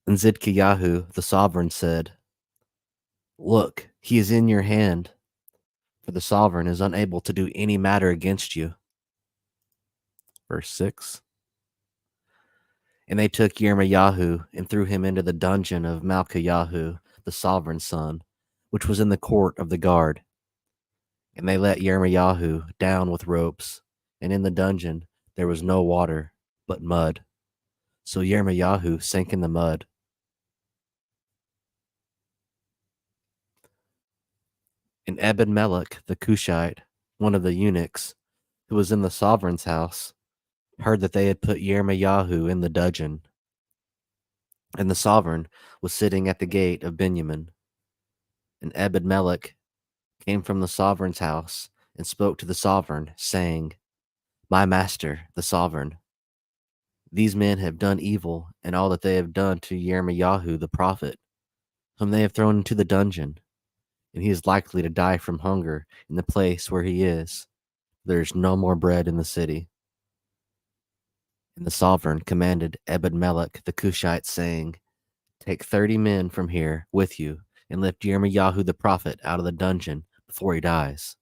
And Zidkiyahu the sovereign said, Look, he is in your hand, for the sovereign is unable to do any matter against you. Verse 6. And they took Jermemiah and threw him into the dungeon of Malchiyahu, the sovereign's son, which was in the court of the guard. And they let Jermemiah down with ropes, and in the dungeon there was no water, but mud. So Jermemiah sank in the mud. And Ebed-Melech the Cushite, one of the eunuchs, who was in the sovereign's house, heard that they had put Jermemiah in the dungeon. And the sovereign was sitting at the gate of Benjamin. And Ebed-Melech came from the sovereign's house and spoke to the sovereign, saying, My master, the sovereign, these men have done evil in all that they have done to Jermemiah the prophet, whom they have thrown into the dungeon, and he is likely to die from hunger in the place where he is. There is no more bread in the city. And the sovereign commanded Ebed-Melech the Cushite, saying, Take 30 men from here with you, and lift Jermemiah the prophet out of the dungeon before he dies.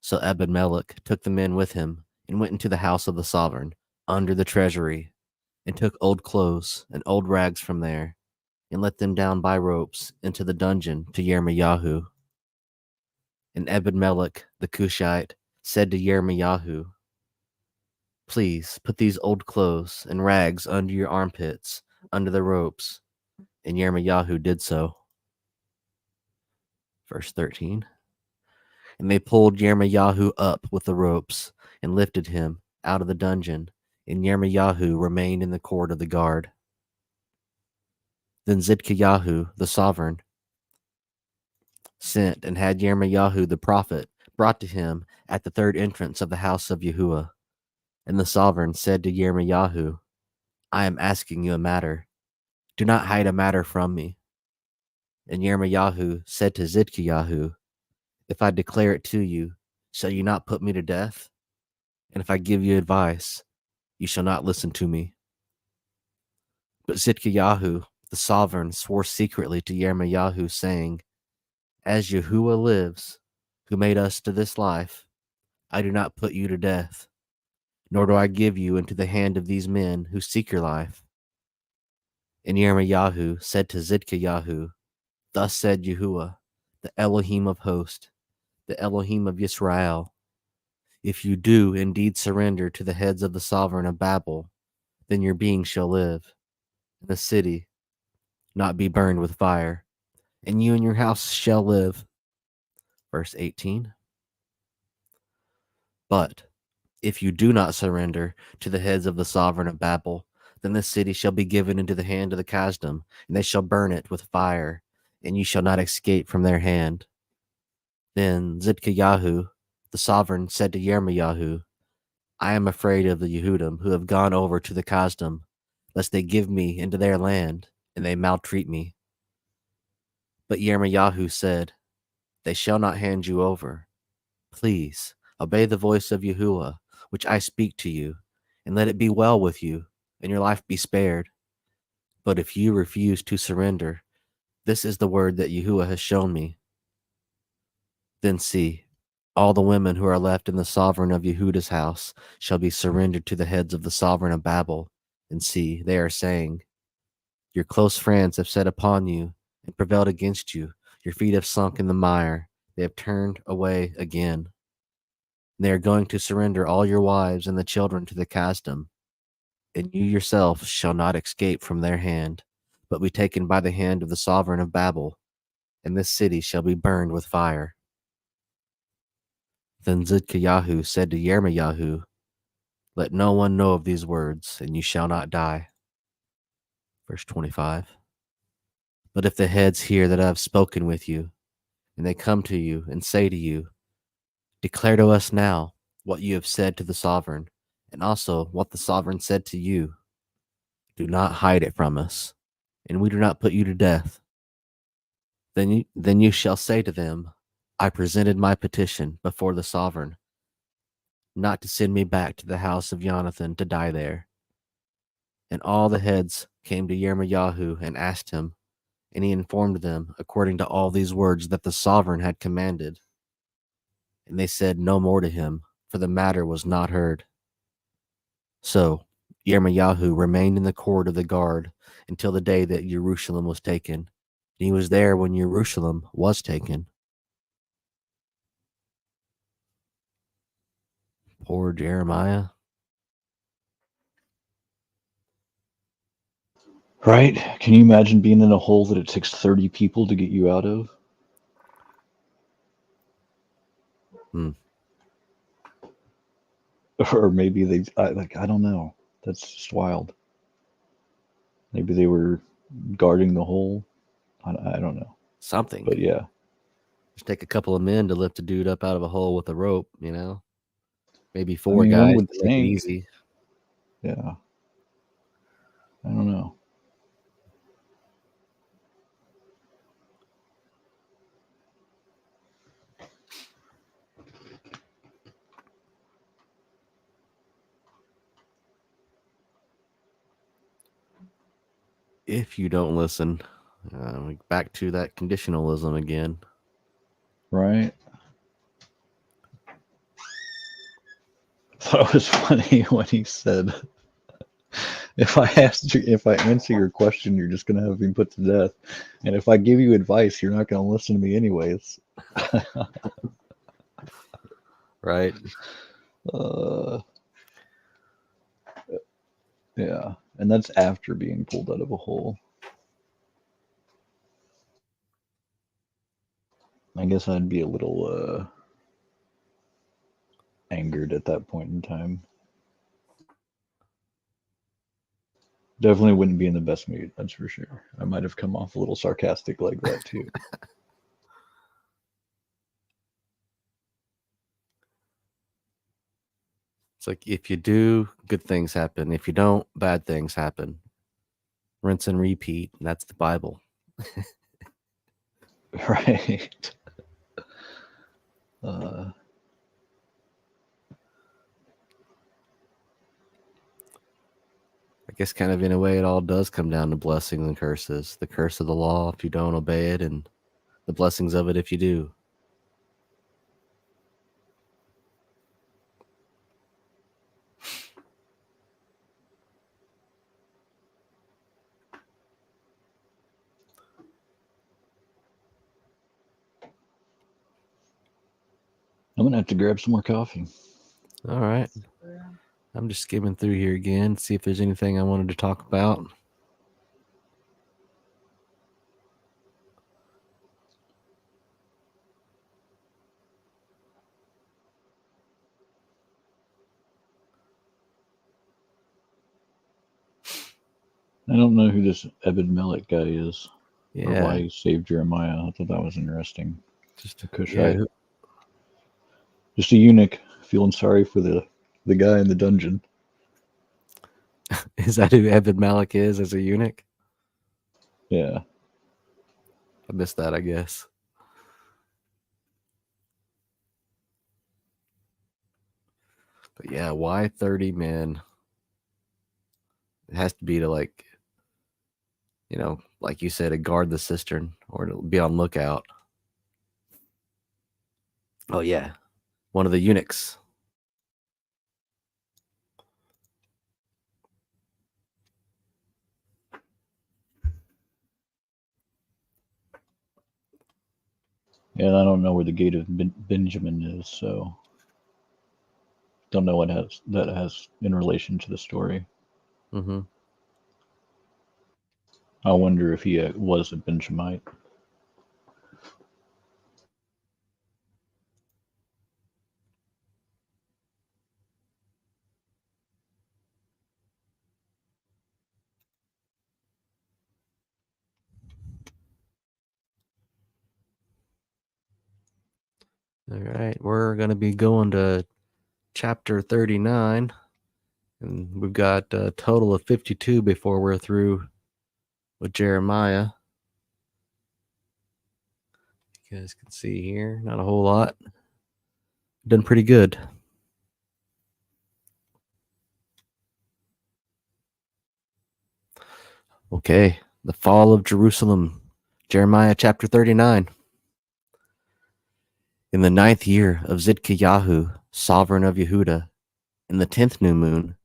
So Ebed-Melech took the men with him and went into the house of the sovereign, under the treasury, and took old clothes and old rags from there, and let them down by ropes into the dungeon to Jermemiah. And Ebed-Melech the Cushite said to Jermemiah, Please put these old clothes and rags under your armpits, under the ropes. And Jermemiah did so. Verse 13. And they pulled Jermemiah up with the ropes and lifted him out of the dungeon, and Jermemiah remained in the court of the guard. Then Zidkiyahu the sovereign sent and had Jermemiah the prophet brought to him at the third entrance of the house of Yahuwah. And the sovereign said to Jermemiah, I am asking you a matter. Do not hide a matter from me. And Jermemiah said to Zidkiyahu, If I declare it to you, shall you not put me to death? And if I give you advice, you shall not listen to me. But Zidkiyahu the sovereign swore secretly to Jermemiah, saying, As Yahuwah lives, who made us to this life, I do not put you to death, nor do I give you into the hand of these men who seek your life. And Jermemiah said to Zidkiyahu, Thus said Yahuwah, the Elohim of hosts, the Elohim of Yisrael, if you do indeed surrender to the heads of the sovereign of Babel, then your being shall live, and the city not be burned with fire, and you and your house shall live. Verse 18. But if you do not surrender to the heads of the sovereign of Babel, then this city shall be given into the hand of the Kasdim, and they shall burn it with fire, and you shall not escape from their hand. Then Zidkiyahu, the sovereign, said to Jermemiah, I am afraid of the Yehudim who have gone over to the Kasdim, lest they give me into their land, and they maltreat me. But Jermemiah said, They shall not hand you over. Please, obey the voice of Yahuwah, which I speak to you, and let it be well with you, and your life be spared. But if you refuse to surrender, this is the word that Yahuwah has shown me. Then see, all the women who are left in the sovereign of Yehudah's house shall be surrendered to the heads of the sovereign of Babel. And see, they are saying, Your close friends have set upon you and prevailed against you. Your feet have sunk in the mire. They have turned away again. They are going to surrender all your wives and the children to the Kasdim, and you yourself shall not escape from their hand, but be taken by the hand of the sovereign of Babel, and this city shall be burned with fire. Then Zidkiyahu said to Jermemiah, Let no one know of these words, and you shall not die. Verse 25. But if the heads hear that I have spoken with you, and they come to you and say to you, Declare to us now what you have said to the sovereign, and also what the sovereign said to you, do not hide it from us, and we do not put you to death, then you shall say to them, I presented my petition before the sovereign, not to send me back to the house of Jonathan to die there. And all the heads came to Jermemiah and asked him, and he informed them according to all these words that the sovereign had commanded. And they said no more to him, for the matter was not heard. So Jermemiah remained in the court of the guard until the day that Jerusalem was taken. And he was there when Jerusalem was taken. Poor Jeremiah. Right? Can you imagine being in a hole that it takes 30 people to get you out of? Or maybe I don't know. That's just wild. Maybe they were guarding the hole. I don't know. Something. But yeah. Just take a couple of men to lift a dude up out of a hole with a rope, you know? Maybe I four mean, guys one would to make it think. easy. Yeah. I don't know. If you don't listen, back to that conditionalism again. Right? I thought it was funny when he said, if I answer your question, you're just gonna have me put to death. And if I give you advice, you're not gonna listen to me anyways. Right? Yeah. And that's after being pulled out of a hole. I guess I'd be a little angered at that point in time. Definitely wouldn't be in the best mood, that's for sure. I might have come off a little sarcastic like that too. It's like if you do, good things happen. If you don't, bad things happen. Rinse and repeat. That's the Bible. Right. I guess kind of in a way it all does come down to blessings and curses. The curse of the law if you don't obey it, and the blessings of it if you do. I'm gonna have to grab some more coffee. All right. I'm just skimming through here again, see if there's anything I wanted to talk about. I don't know who this Ebed-Melech guy is, or Yeah. why he saved Jeremiah. I thought that was interesting. Just Cushite. Just a eunuch feeling sorry for the guy in the dungeon. Is that who Ebed-Melech is as a eunuch? Yeah. I missed that, I guess. But yeah, why 30 men? It has to be to, like, you know, like you said, to guard the cistern or to be on lookout. Oh yeah, one of the eunuchs. Yeah, and I don't know where the gate of Benjamin is, so don't know what that has in relation to the story. Mm-hmm. I wonder if he was a Benjamite. All right, we're going to be going to chapter 39, and we've got a total of 52 before we're through with Jeremiah. You guys can see here, not a whole lot. Done pretty good. Okay, the fall of Jerusalem. Jeremiah chapter 39. In the 9th year of Zidkiyahu, sovereign of Yehuda, in the 10th new moon,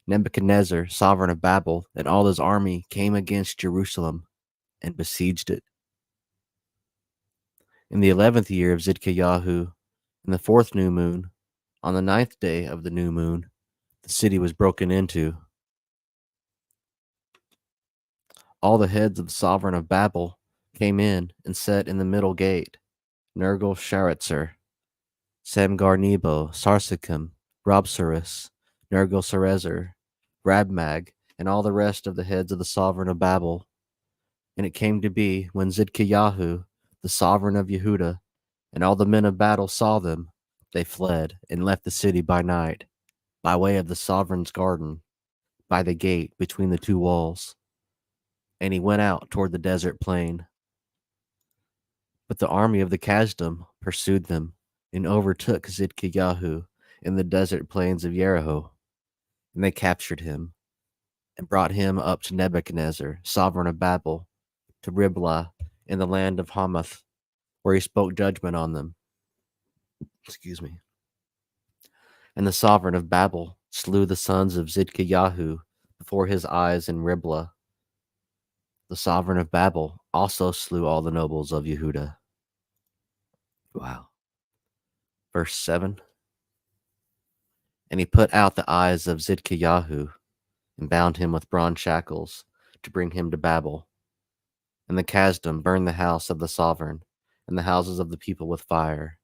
Nebuchadnezzar, sovereign of Babel, and all his army came against Jerusalem and besieged it. In the 11th year of Zidkiyahu, in the 4th new moon, on the 9th day of the new moon, the city was broken into. All the heads of the sovereign of Babel came in and sat in the middle gate, Nergal-Sharezer, Samgar-Nebo, Sarsekim, Rabsaris, Nergal-Sarezer, Rabmag, and all the rest of the heads of the sovereign of Babel. And it came to be, when Zidkiyahu, the sovereign of Yehuda, and all the men of battle saw them, they fled and left the city by night, by way of the sovereign's garden, by the gate between the two walls. And he went out toward the desert plain. But the army of the Kasdim pursued them and overtook Zidkiyahu in the desert plains of Jericho. And they captured him and brought him up to Nebuchadnezzar, sovereign of Babel, to Riblah in the land of Hamath, where he spoke judgment on them. Excuse me. And the sovereign of Babel slew the sons of Zidkiyahu before his eyes in Riblah. The sovereign of Babel also slew all the nobles of Yehuda. Wow. Verse 7. And he put out the eyes of Zidkiyahu and bound him with bronze shackles to bring him to Babel. And the Kasdim burned the house of the sovereign and the houses of the people with fire,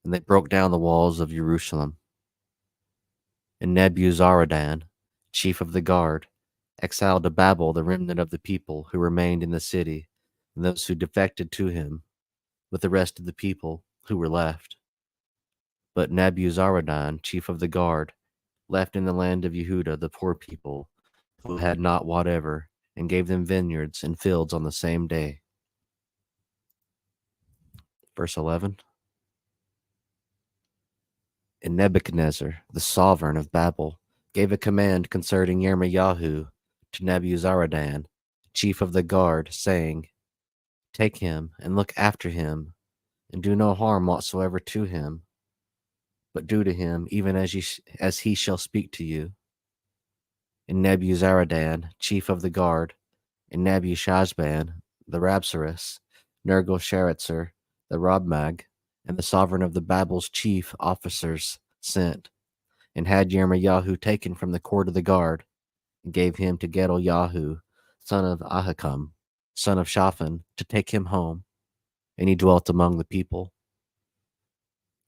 and they broke down the walls of Jerusalem. And Nebuzaradan, chief of the guard, exiled to Babel the remnant of the people who remained in the city, and those who defected to him, with the rest of the people who were left. But Nebuzaradan, chief of the guard, left in the land of Yehuda the poor people who had not whatever, and gave them vineyards and fields on the same day. Verse 11. And Nebuchadnezzar, the sovereign of Babel, gave a command concerning Jermemiah to Nebuzaradan, chief of the guard, saying, Take him and look after him, and do no harm whatsoever to him, but do to him even as he shall speak to you. And Nebuzaradan, chief of the guard, and Nebuchadnezzar, the Rabsaris, Nergal-Sharezer, the Rabmag, and the sovereign of the Babel's chief officers sent, and had Jermemiah taken from the court of the guard, and gave him to Gedaliah, son of Ahikam, son of Shaphan, to take him home. And he dwelt among the people.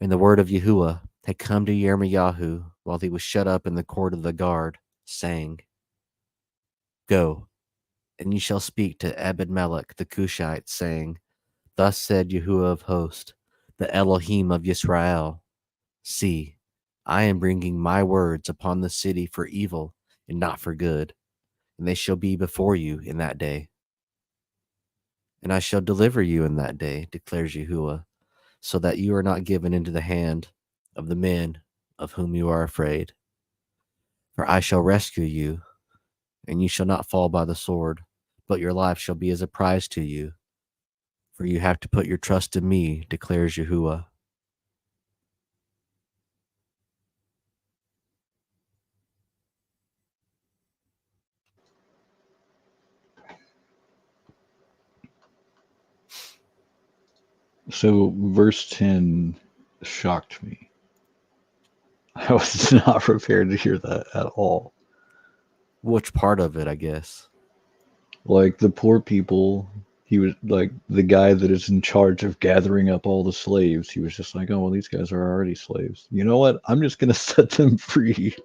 And the word of Yahuwah had come to Jermemiah while he was shut up in the court of the guard, saying, Go, and ye shall speak to Ebed-Melech the Cushite, saying, Thus said Yahuwah of hosts, the Elohim of Yisrael, See, I am bringing my words upon the city for evil and not for good, and they shall be before you in that day. And I shall deliver you in that day, declares Yahuwah, so that you are not given into the hand of the men of whom you are afraid. For I shall rescue you, and you shall not fall by the sword, but your life shall be as a prize to you. For you have to put your trust in me, declares Yahuwah. So verse 10 shocked me. I was not prepared to hear that at all. Which part of it, I guess? Like the poor people, he was like the guy that is in charge of gathering up all the slaves. He was just like, oh, well, these guys are already slaves. You know what? I'm just going to set them free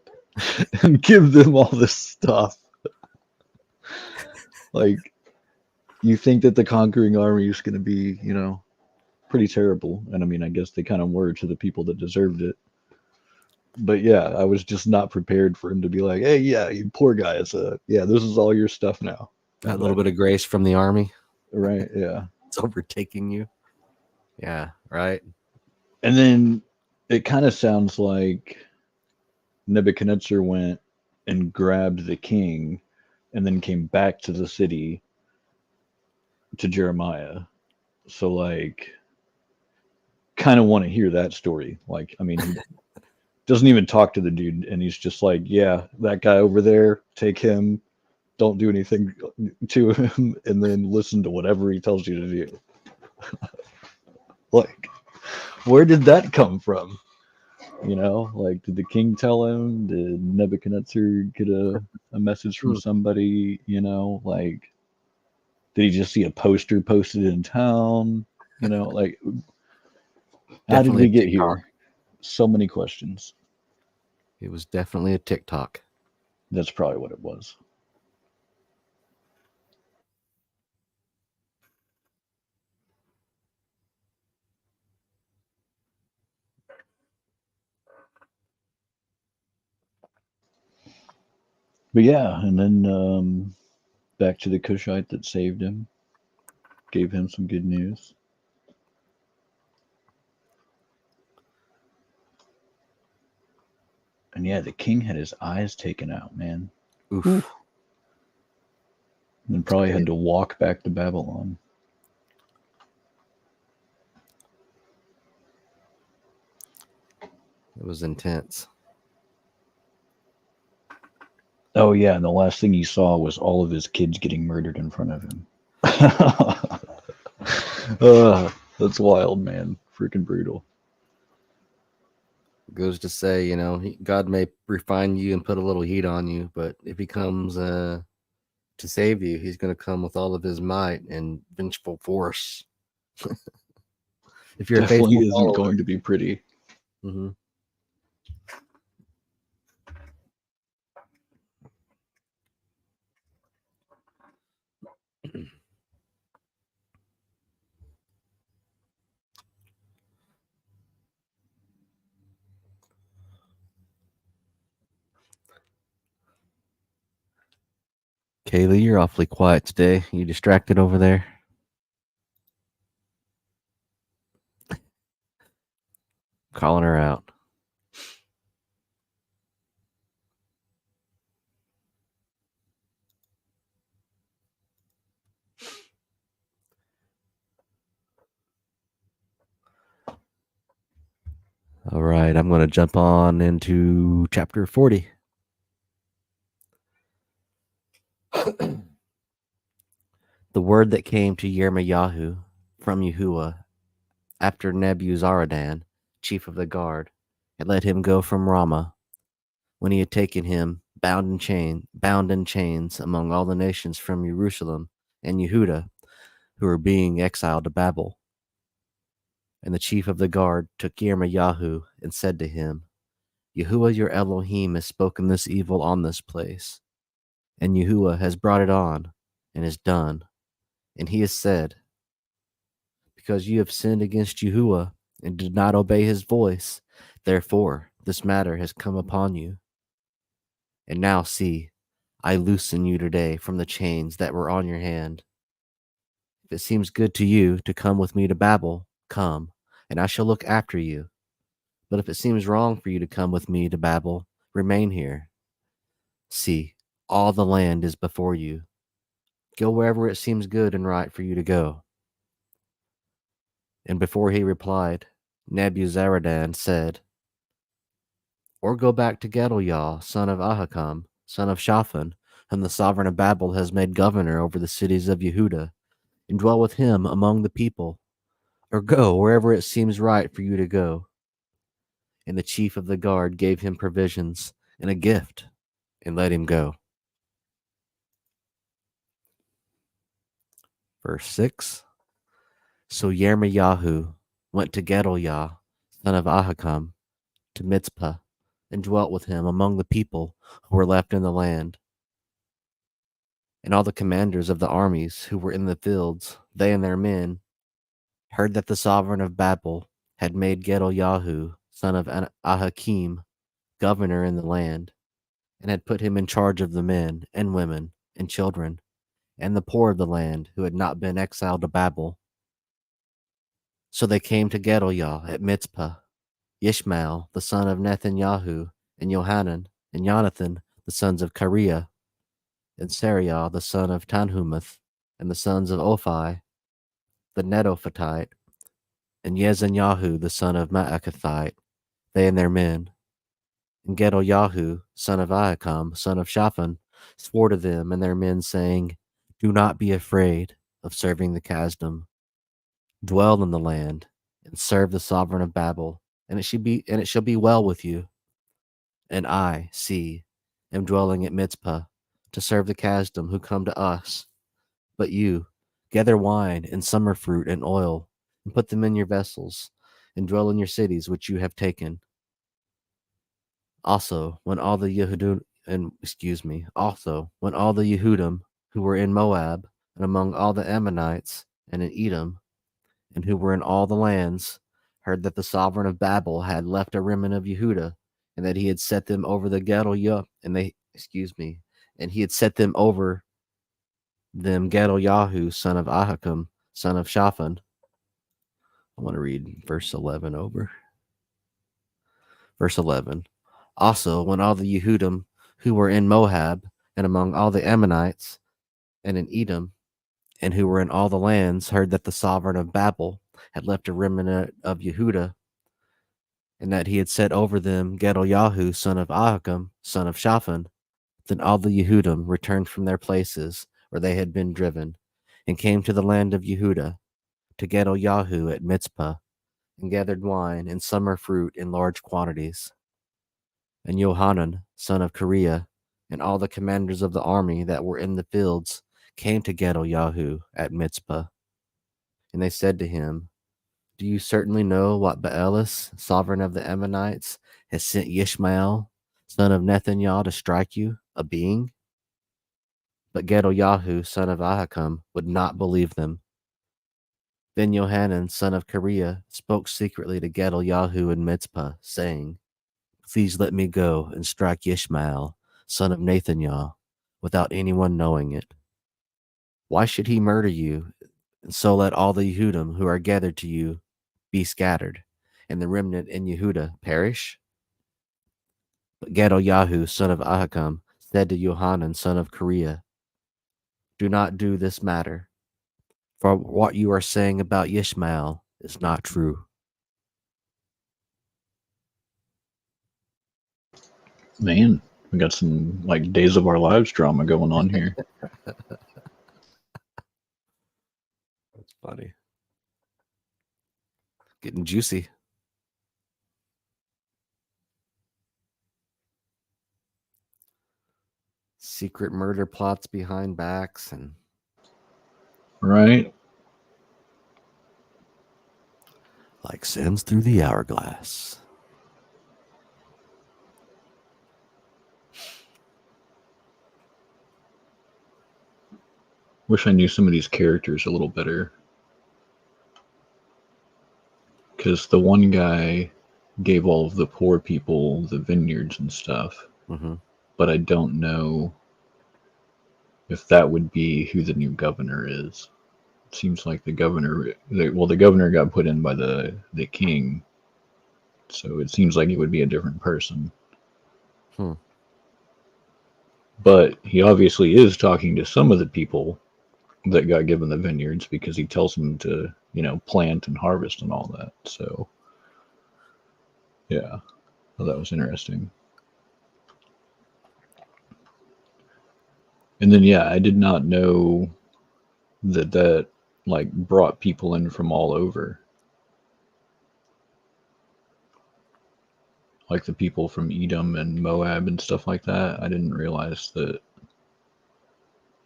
and give them all this stuff. Like, you think that the conquering army is going to be, you know, pretty terrible. And I mean, I guess they kind of were to the people that deserved it. But yeah, I was just not prepared for him to be like, hey, yeah, you poor guys. Yeah, this is all your stuff now. That little bit of grace from the army, Right, yeah. it's overtaking you. Yeah, right. And then it kind of sounds like Nebuchadnezzar went and grabbed the king and then came back to the city to Jeremiah. So, like, kind of want to hear that story. Like, I mean, he doesn't even talk to the dude, and he's just like, yeah, that guy over there, take him, don't do anything to him, and then listen to whatever he tells you to do. Like, where did that come from? You know, like, did the king tell him? Did Nebuchadnezzar get a message from Hmm. somebody? You know, like, did he just see a poster posted in town? You know, like, how did Definitely we a get TikTok. here? So many questions. It was definitely a TikTok. That's probably what it was. But yeah, and then back to the Cushite that saved him, gave him some good news. And yeah, the king had his eyes taken out, man. Ooh. Oof. And probably had to walk back to Babylon. It was intense. Oh yeah, and the last thing he saw was all of his kids getting murdered in front of him. That's wild, man. Freaking brutal. Goes to say, God may refine you and put a little heat on you, but if he comes to save you, he's going to come with all of his might and vengeful force. If you're a Definitely faithful isn't follower. going to be pretty. Mm-hmm. Kaylee, you're awfully quiet today. You distracted over there? Calling her out. All right, I'm going to jump on into chapter 40. The word that came to Jermemiah from Yahuwah after Nebuzaradan, chief of the guard, had let him go from Ramah, when he had taken him bound in chains among all the nations from Jerusalem and Yehuda, who were being exiled to Babel. And the chief of the guard took Jermemiah and said to him, Yahuwah your Elohim has spoken this evil on this place, and Yahuwah has brought it on, and is done. And he has said, because you have sinned against Yahuwah and did not obey his voice, therefore this matter has come upon you. And now see, I loosen you today from the chains that were on your hand. If it seems good to you to come with me to Babel, come, and I shall look after you. But if it seems wrong for you to come with me to Babel, remain here. See, all the land is before you. Go wherever it seems good and right for you to go. And before he replied, Nebuzaradan said, or go back to Gedaliah, son of Ahikam, son of Shaphan, whom the sovereign of Babel has made governor over the cities of Yehuda, and dwell with him among the people, or go wherever it seems right for you to go. And the chief of the guard gave him provisions and a gift, and let him go. Verse 6. So Jermemiah went to Gedaliah, son of Ahikam, to Mitzpah, and dwelt with him among the people who were left in the land. And all the commanders of the armies who were in the fields, they and their men, heard that the sovereign of Babel had made Gedaliah, son of Ahakim, governor in the land, and had put him in charge of the men and women and children, and the poor of the land who had not been exiled to Babel. So they came to Gedaliah at Mitzpah, Ishmael the son of Nethanyahu, and Johanan, and Jonathan the sons of Kareah, and Sariah the son of Tanhumeth, and the sons of Ophi the Netophathite, and Yezanyahu the son of Maakathite, they and their men. And Gedaliah, son of Ahikam, son of Shaphan, swore to them and their men, saying, Do not be afraid of serving the Kasdim. Dwell in the land, and serve the sovereign of Babel, and it shall be well with you. And I, see, am dwelling at Mitzpah, to serve the Kasdim who come to us. But you, gather wine and summer fruit and oil, and put them in your vessels, and dwell in your cities which you have taken. Also, when all the Yehudim who were in Moab, and among all the Ammonites, and in Edom, and who were in all the lands, heard that the sovereign of Babel had left a remnant of Yehuda, and that he had set them over the Gedaliah, and he had set them over them Gedaliah, son of Ahikam, son of Shaphan. I want to read verse 11 over. Verse 11. Also, when all the Yehudim who were in Moab, and among all the Ammonites, and in Edom, and who were in all the lands, heard that the sovereign of Babel had left a remnant of Yehuda, and that he had set over them Gedaliah, son of Ahikam, son of Shaphan, then all the Yehudim returned from their places where they had been driven, and came to the land of Yehuda, to Gedaliah at Mitzpah, and gathered wine and summer fruit in large quantities. And Johanan, son of Kareah, and all the commanders of the army that were in the fields came to Gedaliah at Mitzpah. And they said to him, Do you certainly know what Baalis, sovereign of the Ammonites, has sent Ishmael, son of Nethaniah, to strike you, a being? But Gedaliah, son of Ahikam, would not believe them. Then Johanan, son of Kareah, spoke secretly to Gedaliah in Mitzpah, saying, Please let me go and strike Ishmael, son of Nathaniah, without anyone knowing it. Why should he murder you, and so let all the Yehudim who are gathered to you be scattered, and the remnant in Yehuda perish? But Gedaliah, son of Ahikam, said to Johanan, son of Kareah, Do not do this matter, for what you are saying about Ishmael is not true. Man, we got some like Days of Our Lives drama going on here. That's funny. Getting juicy. Secret murder plots behind backs and Right? like sands through the hourglass. Wish I knew some of these characters a little better. Because the one guy gave all of the poor people the vineyards and stuff, Mm-hmm. but I don't know if that would be who the new governor is. It seems like the governor got put in by the king, so it seems like it would be a different person. Hmm. But he obviously is talking to some of the people that got given the vineyards because he tells them to, plant and harvest and all that. So, yeah, well, that was interesting. And then, yeah, I did not know that like brought people in from all over, like the people from Edom and Moab and stuff like that. I didn't realize that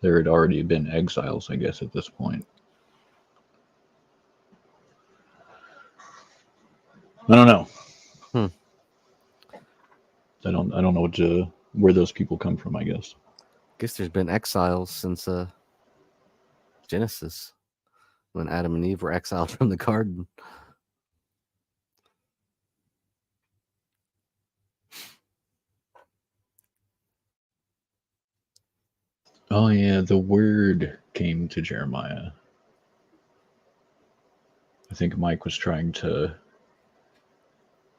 there had already been exiles, I guess, at this point. I don't know. Hmm. I don't know where those people come from, I guess. Guess there's been exiles since Genesis, when Adam and Eve were exiled from the garden. Oh yeah, the word came to Jeremiah. I think Mike was trying to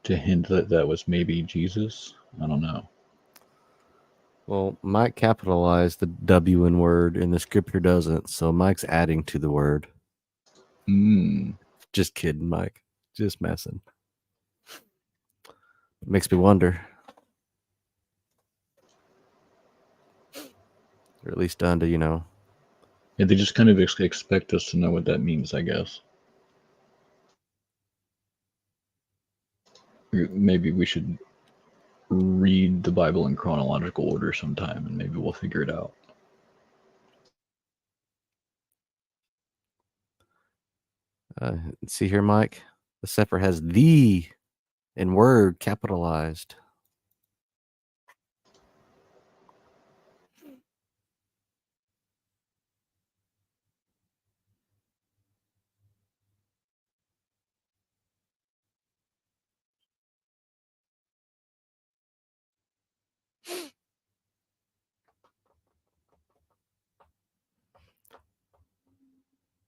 hint that that was maybe Jesus. I don't know. Well, Mike capitalized the W in word, and the scripture doesn't. So Mike's adding to the word. Mm. Just kidding, Mike. Just messing. It makes me wonder. Or at least done to, Yeah, they just kind of expect us to know what that means, I guess. Maybe we should read the Bible in chronological order sometime, and maybe we'll figure it out. See here, Mike. The Sefer has the in word capitalized.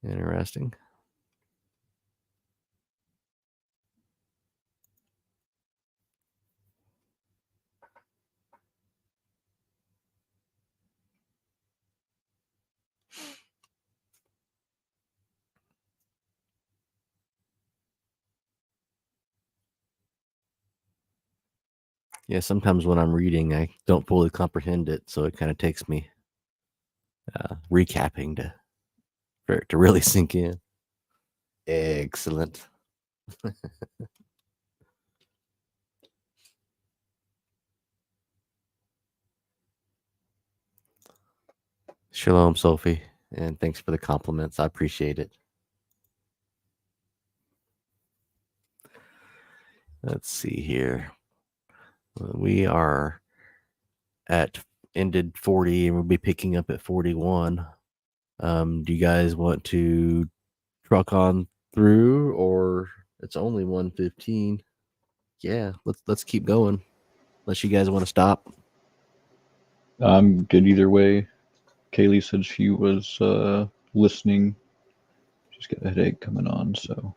Interesting. Yeah, sometimes when I'm reading, I don't fully comprehend it, so it kind of takes me recapping for it to really sink in. Excellent. Shalom, Sophie, and thanks for the compliments. I appreciate it. Let's see here. We are at ended 40, and we'll be picking up at 41. Do you guys want to truck on through, or it's only 1:15? Yeah, let's keep going. Unless you guys want to stop. I'm good either way. Kaylee said she was listening. She's got a headache coming on, so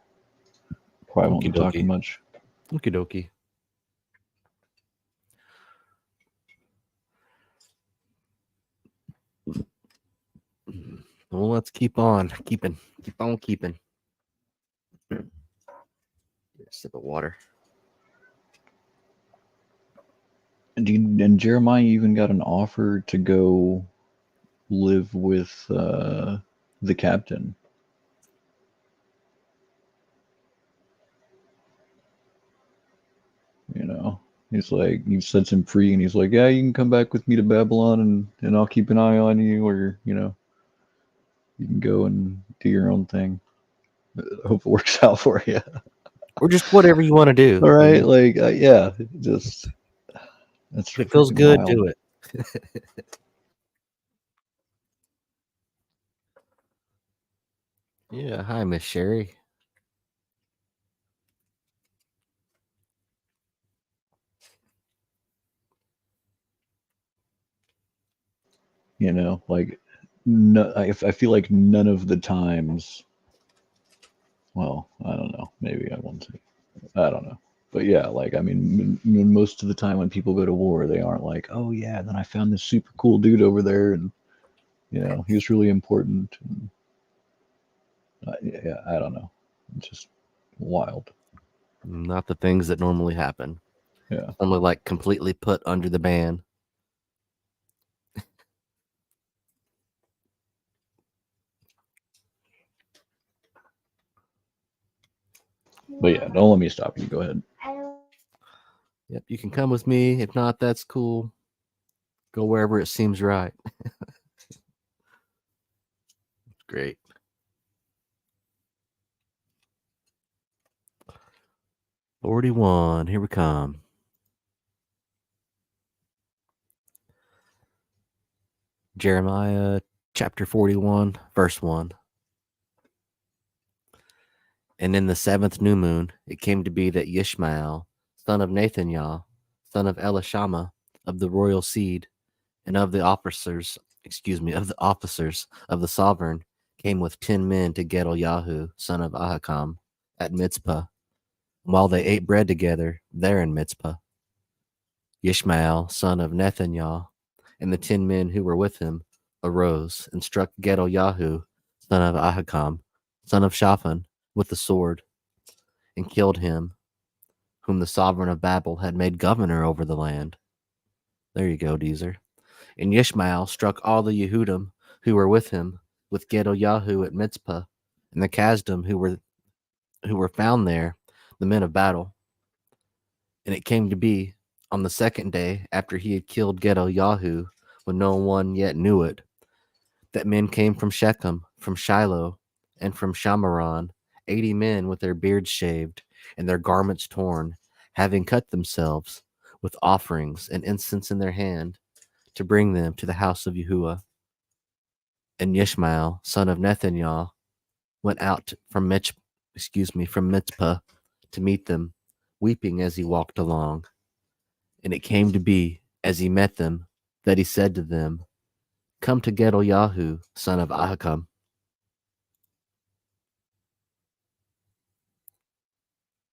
probably won't Okie be talking dokie. much. Okie dokie. Well, let's keep on keeping. Keep on keeping. Get a sip of water. And Jeremiah even got an offer to go live with the captain. You know, he's like, he sets him free, and he's like, yeah, you can come back with me to Babylon, and I'll keep an eye on you, or you can go and do your own thing. I hope it works out for you. Or just whatever you want to do. All right, like yeah, just that's If it feels freaking good, wild. do it. Yeah. Hi, Miss Sherry. Like no, I feel like none of the times. Well, I don't know. Maybe I won't say. I don't know. But yeah, like I mean, most of the time when people go to war, they aren't like, oh yeah, then I found this super cool dude over there, and he was really important. And, yeah, I don't know. It's just wild. Not the things that normally happen. Yeah. Normally, like completely put under the ban. But yeah, don't let me stop you. Go ahead. Yep, you can come with me. If not, that's cool. Go wherever it seems right. Great. $41. Here we come. Jeremiah chapter 41, verse 1. And in the 7th new moon, it came to be that Ishmael, son of Nathaniah, son of Elishama, of the royal seed, and of the officers of the officers of the sovereign came with 10 men to Gedaliah, son of Ahikam, at Mizpah, while they ate bread together there in Mizpah. Ishmael, son of Nethaniah, and the 10 men who were with him arose and struck Gedaliah, son of Ahikam, son of Shaphan, with the sword, and killed him, whom the sovereign of Babel had made governor over the land. There you go, Deezer. And Ishmael struck all the Yehudim who were with him, with Gedaliah at Mizpah, and the Kasdim who were found there, the men of battle. And it came to be on the second day after he had killed Gedaliah, when no one yet knew it, that men came from Shechem, from Shiloh, and from Shamaron, 80 men with their beards shaved and their garments torn, having cut themselves, with offerings and incense in their hand, to bring them to the house of Yahuwah. And Ishmael, son of Nethaniah, went out from Mitzpah to meet them, weeping as he walked along. And it came to be, as he met them, that he said to them, "Come to Gedaliah, son of Ahikam."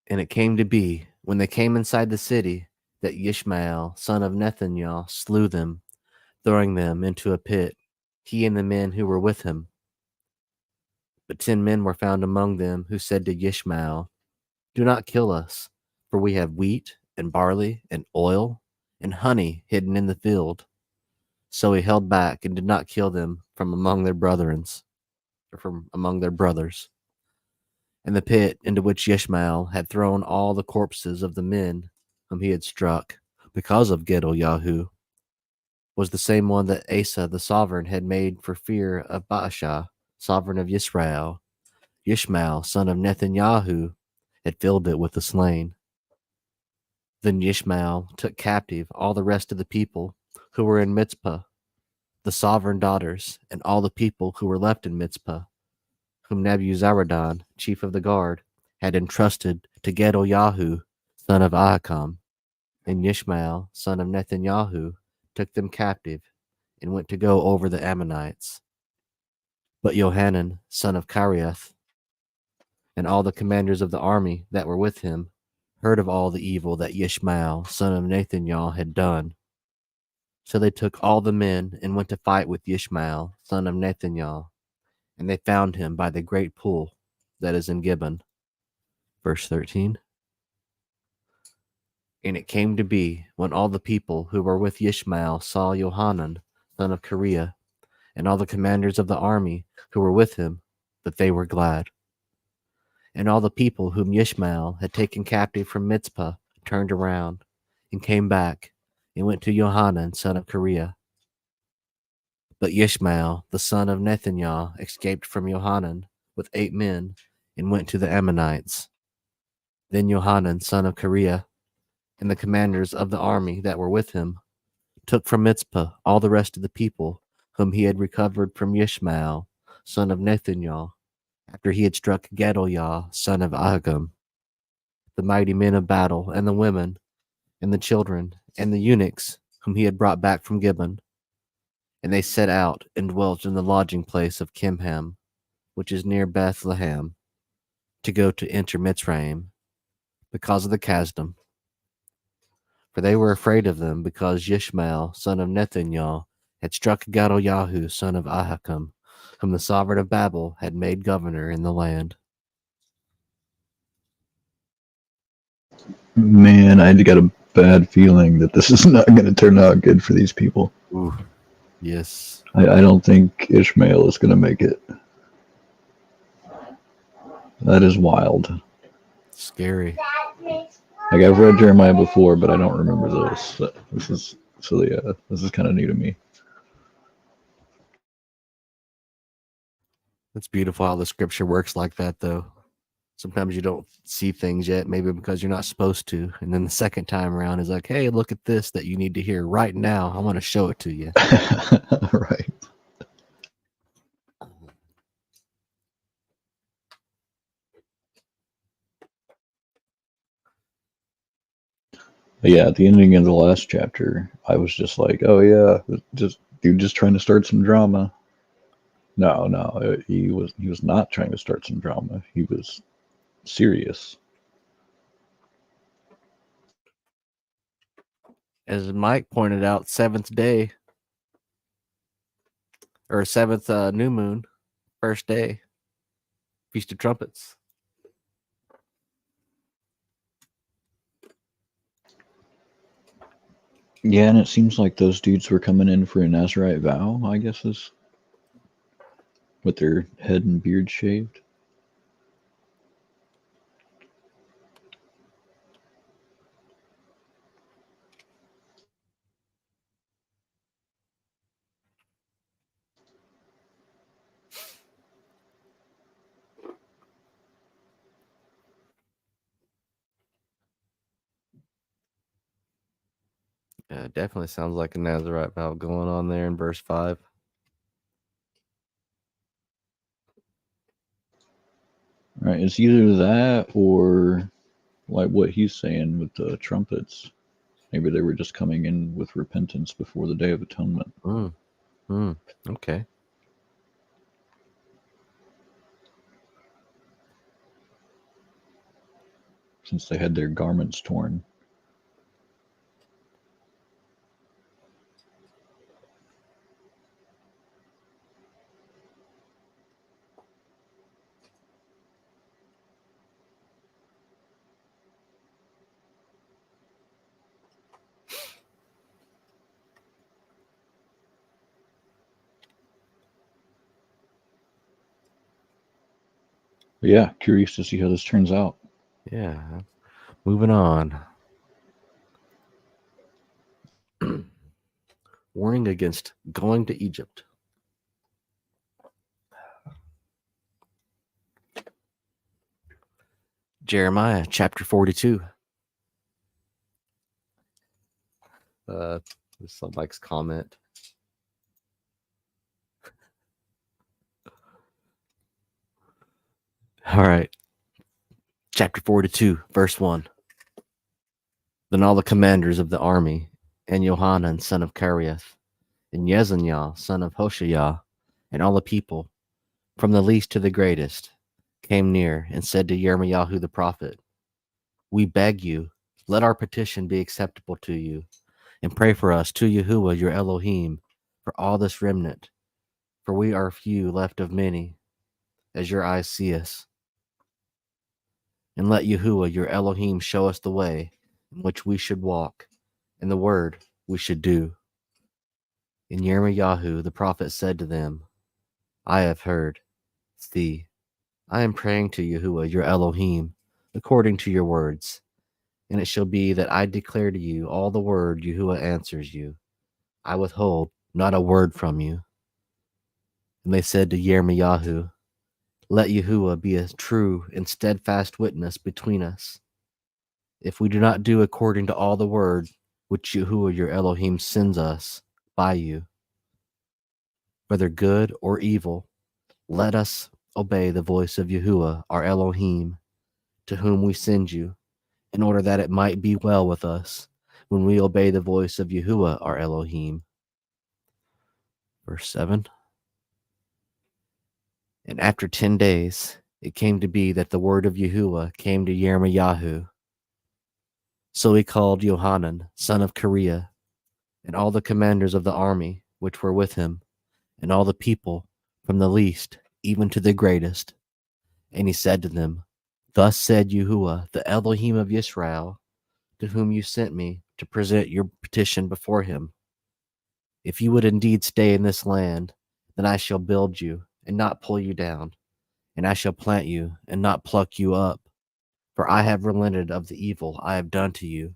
And it came to be, when they came inside the city, that Ishmael, son of Nethaniah, slew them, throwing them into a pit, he and the men who were with him. But 10 men were found among them who said to Ishmael, "Do not kill us, for we have wheat and barley and oil and honey hidden in the field." So he held back and did not kill them from among their brothers. And the pit into which Ishmael had thrown all the corpses of the men whom he had struck, because of Gedaliah, was the same one that Asa the sovereign had made for fear of Baasha, sovereign of Israel. Ishmael, son of Nethaniah, had filled it with the slain. Then Ishmael took captive all the rest of the people who were in Mizpah, the sovereign daughters, and all the people who were left in Mizpah, whom Nebuzaradan, chief of the guard, had entrusted to Gedaliah, son of Ahikam. And Ishmael, son of Nethaniah, took them captive and went to go over the Ammonites. But Johanan, son of Kareath, and all the commanders of the army that were with him heard of all the evil that Ishmael, son of Nethaniah, had done. So they took all the men and went to fight with Ishmael, son of Nethaniah, and they found him by the great pool that is in Gibeon. Verse 13. And it came to be, when all the people who were with Ishmael saw Johanan, son of Kareah, and all the commanders of the army who were with him, that they were glad. And all the people whom Ishmael had taken captive from Mizpah turned around and came back and went to Johanan, son of Kareah. But Ishmael, the son of Nethaniah, escaped from Johanan with 8 men and went to the Ammonites. Then Johanan, son of Kareah, and the commanders of the army that were with him took from Mizpah all the rest of the people whom he had recovered from Ishmael, son of Nethaniah, after he had struck Gedaliah, son of Ahikam, the mighty men of battle, and the women, and the children, and the eunuchs, whom he had brought back from Gibeon. And they set out and dwelt in the lodging place of Kimham, which is near Bethlehem, to go to enter Mitzrayim, because of the Kasdim. For they were afraid of them, because Ishmael, son of Nethaniah, had struck Gedaliah, son of Ahikam, whom the sovereign of Babel had made governor in the land. Man, I got a bad feeling that this is not going to turn out good for these people. Ooh, yes. I don't think Ishmael is going to make it. That is wild. Scary. Like, I've read Jeremiah before, but I don't remember this. This is kind of new to me. It's beautiful how the scripture works like that, though. Sometimes you don't see things yet, maybe because you're not supposed to. And then the second time around is like, hey, look at this that you need to hear right now. I want to show it to you. Right. But yeah, at the ending of the last chapter, I was just like, oh yeah, just Dude, just trying to start some drama. No, he was not trying to start some drama. He was serious. As Mike pointed out, seventh day or seventh new moon, first day, Feast of Trumpets. Yeah, and it seems like those dudes were coming in for a Nazarite vow, I guess, is with their head and beard shaved. Yeah, it definitely sounds like a Nazarite vow going on there in verse 5. Right, it's either that or like what he's saying with the trumpets. Maybe they were just coming in with repentance before the Day of Atonement. Okay. Since they had their garments torn. But yeah, curious to see how this turns out. Yeah. Moving on. Warning against going to Egypt. Jeremiah chapter 42. This is Mike's comment. All right. Chapter 42, verse 1. Then all the commanders of the army, and Johanan son of Kareath, and Yezaniah son of Hoshea, and all the people, from the least to the greatest, came near and said to Jeremiah the prophet, We beg you, let our petition be acceptable to you, and pray for us to Yahuwah your Elohim, for all this remnant, for we are few left of many, as your eyes see us. And let Yahuwah your Elohim show us the way in which we should walk, and the word we should do. And Jeremiah the prophet said to them, I have heard. See, I am praying to Yahuwah your Elohim, according to your words. And it shall be that I declare to you all the word Yahuwah answers you. I withhold not a word from you. And they said to Jeremiah, Let Yahuwah be a true and steadfast witness between us. If we do not do according to all the word which Yahuwah your Elohim sends us by you, whether good or evil, let us obey the voice of Yahuwah our Elohim, to whom we send you, in order that it might be well with us when we obey the voice of Yahuwah our Elohim. Verse 7. And after 10 days, it came to be that the word of Yahuwah came to Jeremiah. So he called Johanan, son of Kareah, and all the commanders of the army which were with him, and all the people, from the least even to the greatest. And he said to them, Thus said Yahuwah, the Elohim of Israel, to whom you sent me to present your petition before him. If you would indeed stay in this land, then I shall build you and not pull you down, and I shall plant you and not pluck you up, for I have relented of the evil I have done to you.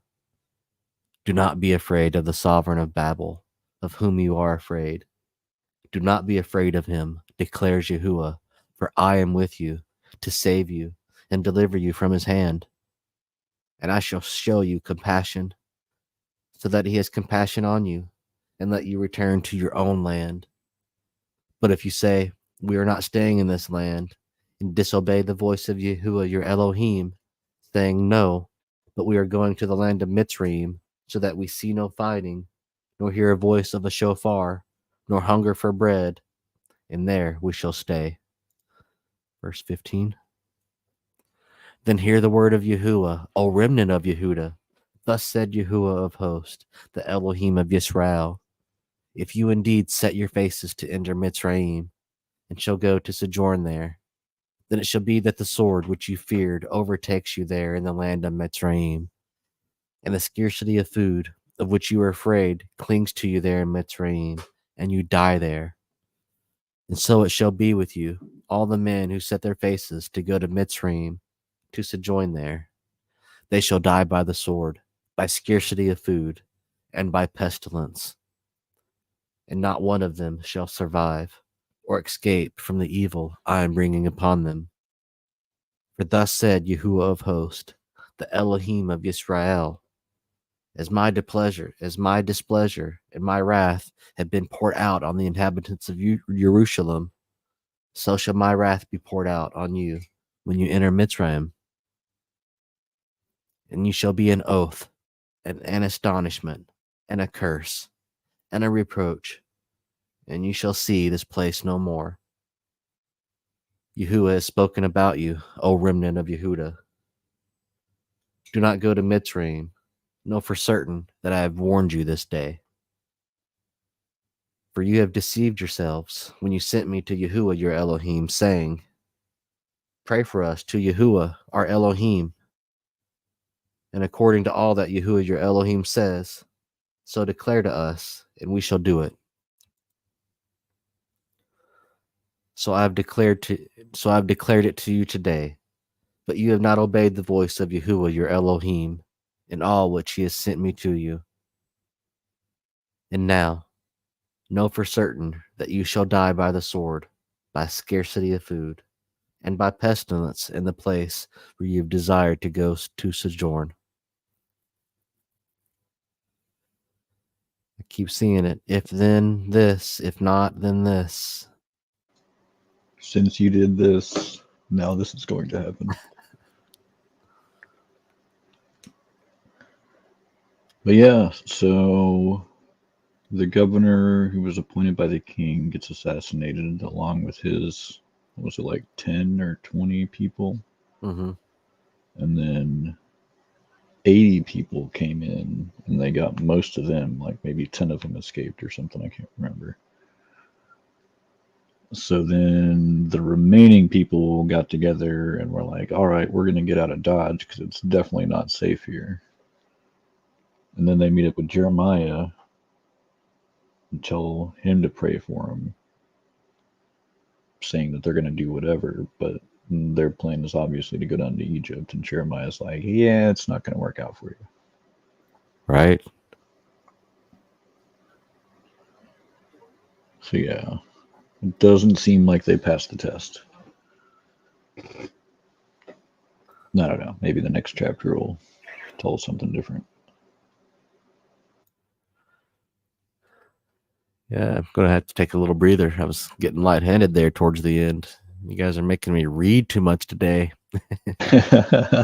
Do not be afraid of the sovereign of Babel, of whom you are afraid. Do not be afraid of him, declares Yahuwah, for I am with you to save you and deliver you from his hand. And I shall show you compassion, so that he has compassion on you, and let you return to your own land. But if you say, We are not staying in this land, and disobey the voice of Yahuwah your Elohim, saying, No, but we are going to the land of Mitzrayim, so that we see no fighting, nor hear a voice of a shofar, nor hunger for bread, and there we shall stay. Verse 15. Then hear the word of Yahuwah, O remnant of Yehuda. Thus said Yahuwah of hosts, the Elohim of Yisrael. If you indeed set your faces to enter Mitzrayim, and shall go to sojourn there, then it shall be that the sword which you feared overtakes you there in the land of Mitzrayim, and the scarcity of food, of which you were afraid, clings to you there in Mitzrayim, and you die there. And so it shall be with you, all the men who set their faces to go to Mitzrayim, to sojourn there. They shall die by the sword, by scarcity of food, and by pestilence. And not one of them shall survive, or escape from the evil I am bringing upon them. For thus said Yahuwah of hosts, the Elohim of Yisrael, as my displeasure and my wrath have been poured out on the inhabitants of Jerusalem, so shall my wrath be poured out on you when you enter Mitzrayim. And you shall be an oath, and an astonishment, and a curse, and a reproach, and you shall see this place no more. Yahuwah has spoken about you, O remnant of Yehuda. Do not go to Mitzrayim. Know for certain that I have warned you this day. For you have deceived yourselves when you sent me to Yahuwah your Elohim, saying, Pray for us to Yahuwah our Elohim. And according to all that Yahuwah your Elohim says, so declare to us, and we shall do it. So I have declared it to you today, but you have not obeyed the voice of Yahuwah your Elohim in all which he has sent me to you. And now, know for certain that you shall die by the sword, by scarcity of food, and by pestilence in the place where you have desired to go to sojourn. I keep seeing it. If then this, if not, then this. Since you did this, now this is going to happen. But yeah, so the governor who was appointed by the king gets assassinated along with his, what was it, like 10 or 20 people? Mm-hmm. And then 80 people came in, and they got most of them, like maybe 10 of them escaped or something, I can't remember. So then the remaining people got together and were like, all right, we're going to get out of Dodge because it's definitely not safe here. And then they meet up with Jeremiah and tell him to pray for them, saying that they're going to do whatever, but their plan is obviously to go down to Egypt. And Jeremiah's like, yeah, it's not going to work out for you. Right. So yeah, it doesn't seem like they passed the test. I don't know. Maybe the next chapter will tell us something different. Yeah, I'm going to have to take a little breather. I was getting lightheaded there towards the end. You guys are making me read too much today.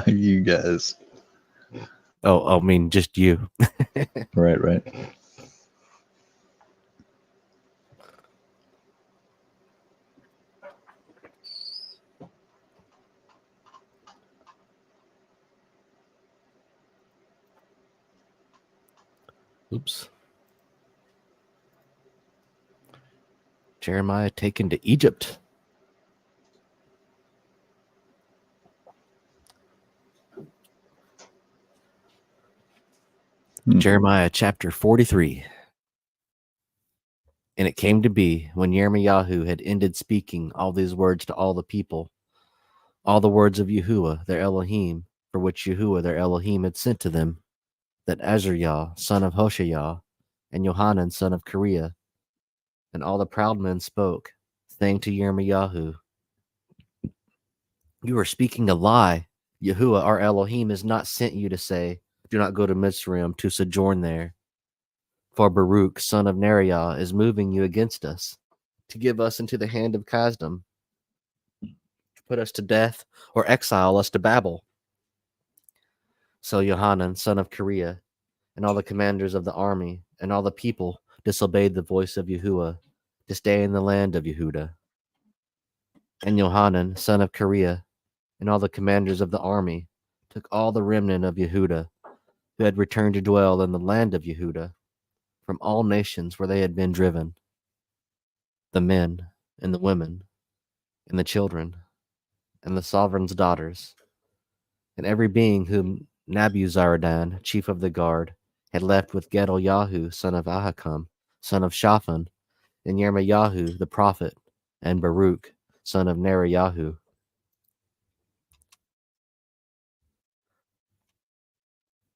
You guys. Oh, I mean, just you. Right. Oops. Jeremiah taken to Egypt. Jeremiah chapter 43. And it came to be, when Jermemiah had ended speaking all these words to all the people, all the words of Yahuwah their Elohim, for which Yahuwah their Elohim had sent to them, that Azariah son of Hoshea, and Johanan son of Kareah, and all the proud men spoke, saying to Jermemiah, You are speaking a lie. Yahuwah our Elohim has not sent you to say, Do not go to Mitzrayim to sojourn there. For Baruch son of Neriah is moving you against us, to give us into the hand of Kasdim, to put us to death, or exile us to Babel. So Johanan son of Kareah, and all the commanders of the army, and all the people disobeyed the voice of Yahuwah, to stay in the land of Yehuda. And Johanan, son of Kareah, and all the commanders of the army took all the remnant of Yehuda who had returned to dwell in the land of Yehuda from all nations where they had been driven, the men and the women and the children and the sovereign's daughters, and every being whom Nebuzaradan, chief of the guard, had left with Gedaliah, son of Ahikam, son of Shaphan, and Jermemiah the prophet, and Baruch, son of Neriah.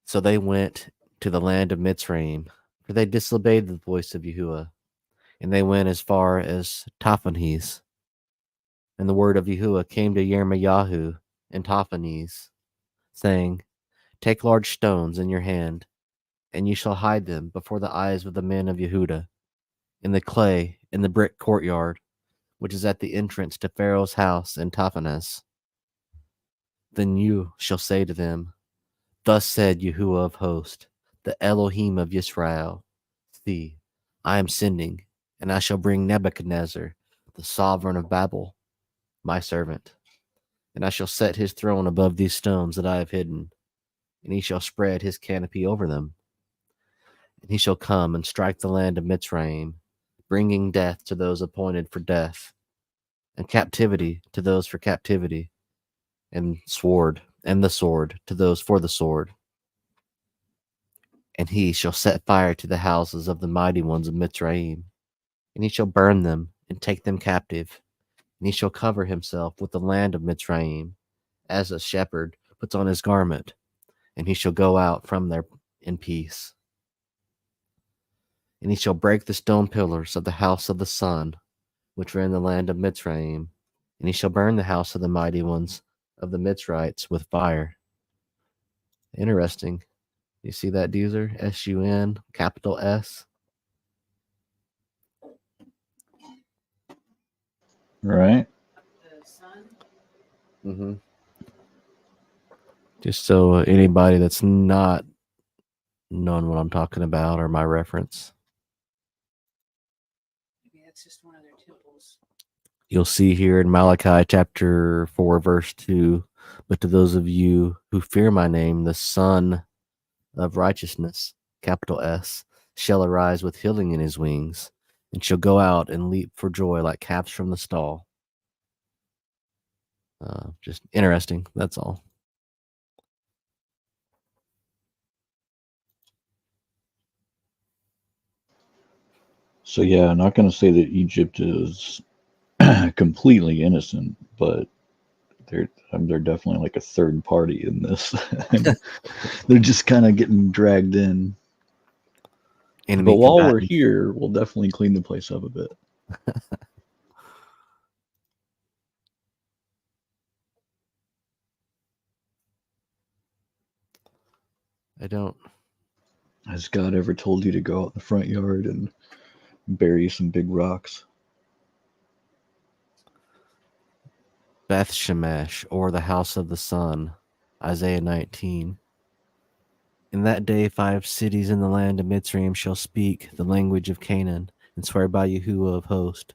So they went to the land of Mitzrayim, for they disobeyed the voice of Yahuwah, and they went as far as Taphanes. And the word of Yahuwah came to Jermemiah and Taphanes, saying, Take large stones in your hand, and you shall hide them before the eyes of the men of Yehuda, in the clay, in the brick courtyard, which is at the entrance to Pharaoh's house in Taphanes. Then you shall say to them, Thus said Yahuwah of hosts, the Elohim of Yisrael, See, I am sending, and I shall bring Nebuchadnezzar, the sovereign of Babel, my servant, and I shall set his throne above these stones that I have hidden, and he shall spread his canopy over them. And he shall come and strike the land of Mitzrayim, bringing death to those appointed for death, and captivity to those for captivity, and the sword to those for the sword. And he shall set fire to the houses of the mighty ones of Mitzrayim, and he shall burn them and take them captive. And he shall cover himself with the land of Mitzrayim, as a shepherd puts on his garment, and he shall go out from there in peace. And he shall break the stone pillars of the house of the sun, which were in the land of Mitzrayim, and he shall burn the house of the mighty ones of the Mitzrites with fire. Interesting. You see that, Deezer? S-U-N, capital S. Right. Mm-hmm. Just so anybody that's not knowing what I'm talking about or my reference. Maybe that's just one of their temples. You'll see here in Malachi chapter 4, verse 2, but to those of you who fear my name, the Son of Righteousness, capital S, shall arise with healing in his wings, and shall go out and leap for joy like calves from the stall. Just interesting, that's all. So yeah, I'm not going to say that Egypt is completely innocent, but they're definitely like a third party in this. And they're just kind of getting dragged in. Enemy but while we're combatants. here, we'll definitely clean the place up a bit. I don't. Has God ever told you to go out in the front yard and bury some big rocks? Beth Shemesh, or the house of the sun, Isaiah 19. In that day 5 cities in the land of Mitzrayim shall speak the language of Canaan, and swear by Yahuwah of hosts.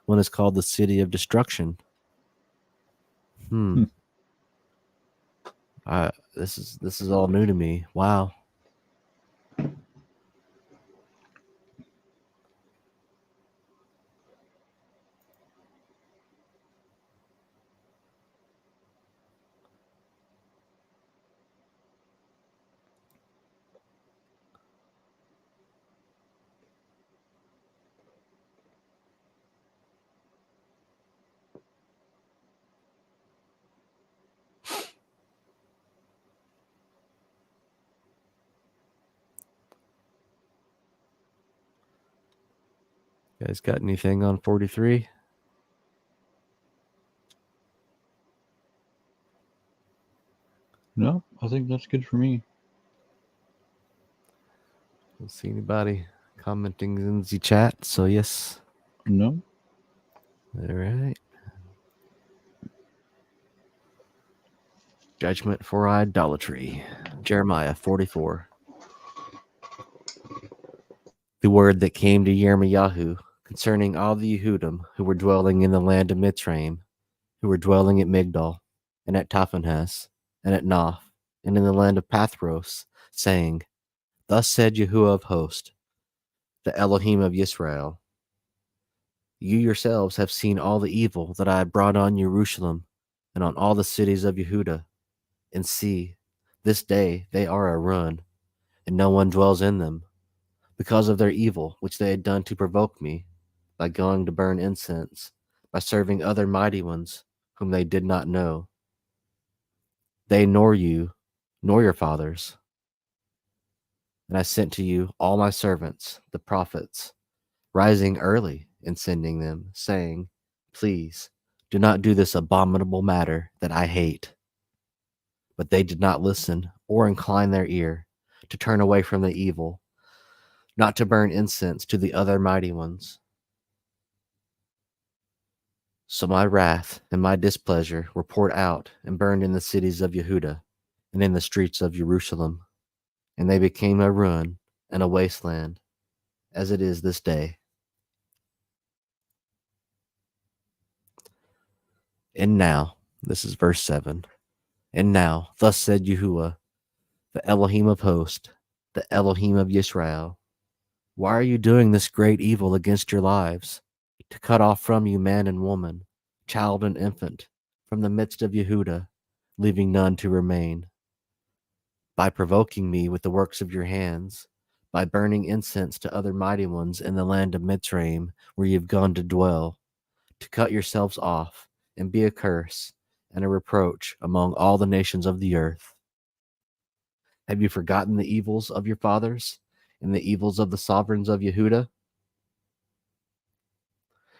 One is called the city of destruction. This is all new to me. Wow. You guys got anything on 43? No, I think that's good for me. Don't see anybody commenting in the chat, so yes. No. All right. Judgment for idolatry. Jeremiah 44. The word that came to Jeremiah concerning all the Yehudim who were dwelling in the land of Mitzrayim, who were dwelling at Migdol, and at Taphanes, and at Noph, and in the land of Pathros, saying, Thus said Yahuwah of hosts, the Elohim of Israel, you yourselves have seen all the evil that I have brought on Jerusalem and on all the cities of Yehudah. And see, this day they are a ruin, and no one dwells in them, because of their evil which they had done to provoke me, by going to burn incense, by serving other mighty ones, whom they did not know. They nor you, nor your fathers. And I sent to you all my servants, the prophets, rising early and sending them, saying, Please, do not do this abominable matter that I hate. But they did not listen or incline their ear to turn away from the evil, not to burn incense to the other mighty ones. So my wrath and my displeasure were poured out and burned in the cities of Yehudah and in the streets of Jerusalem, and they became a ruin and a wasteland, as it is this day. And now, this is verse 7, and now, thus said Yahuwah, the Elohim of hosts, the Elohim of Israel, why are you doing this great evil against your lives, to cut off from you man and woman, child and infant, from the midst of Yehudah, leaving none to remain? By provoking me with the works of your hands, by burning incense to other mighty ones in the land of Mitzrayim, where you have gone to dwell, to cut yourselves off, and be a curse and a reproach among all the nations of the earth. Have you forgotten the evils of your fathers, and the evils of the sovereigns of Yehudah,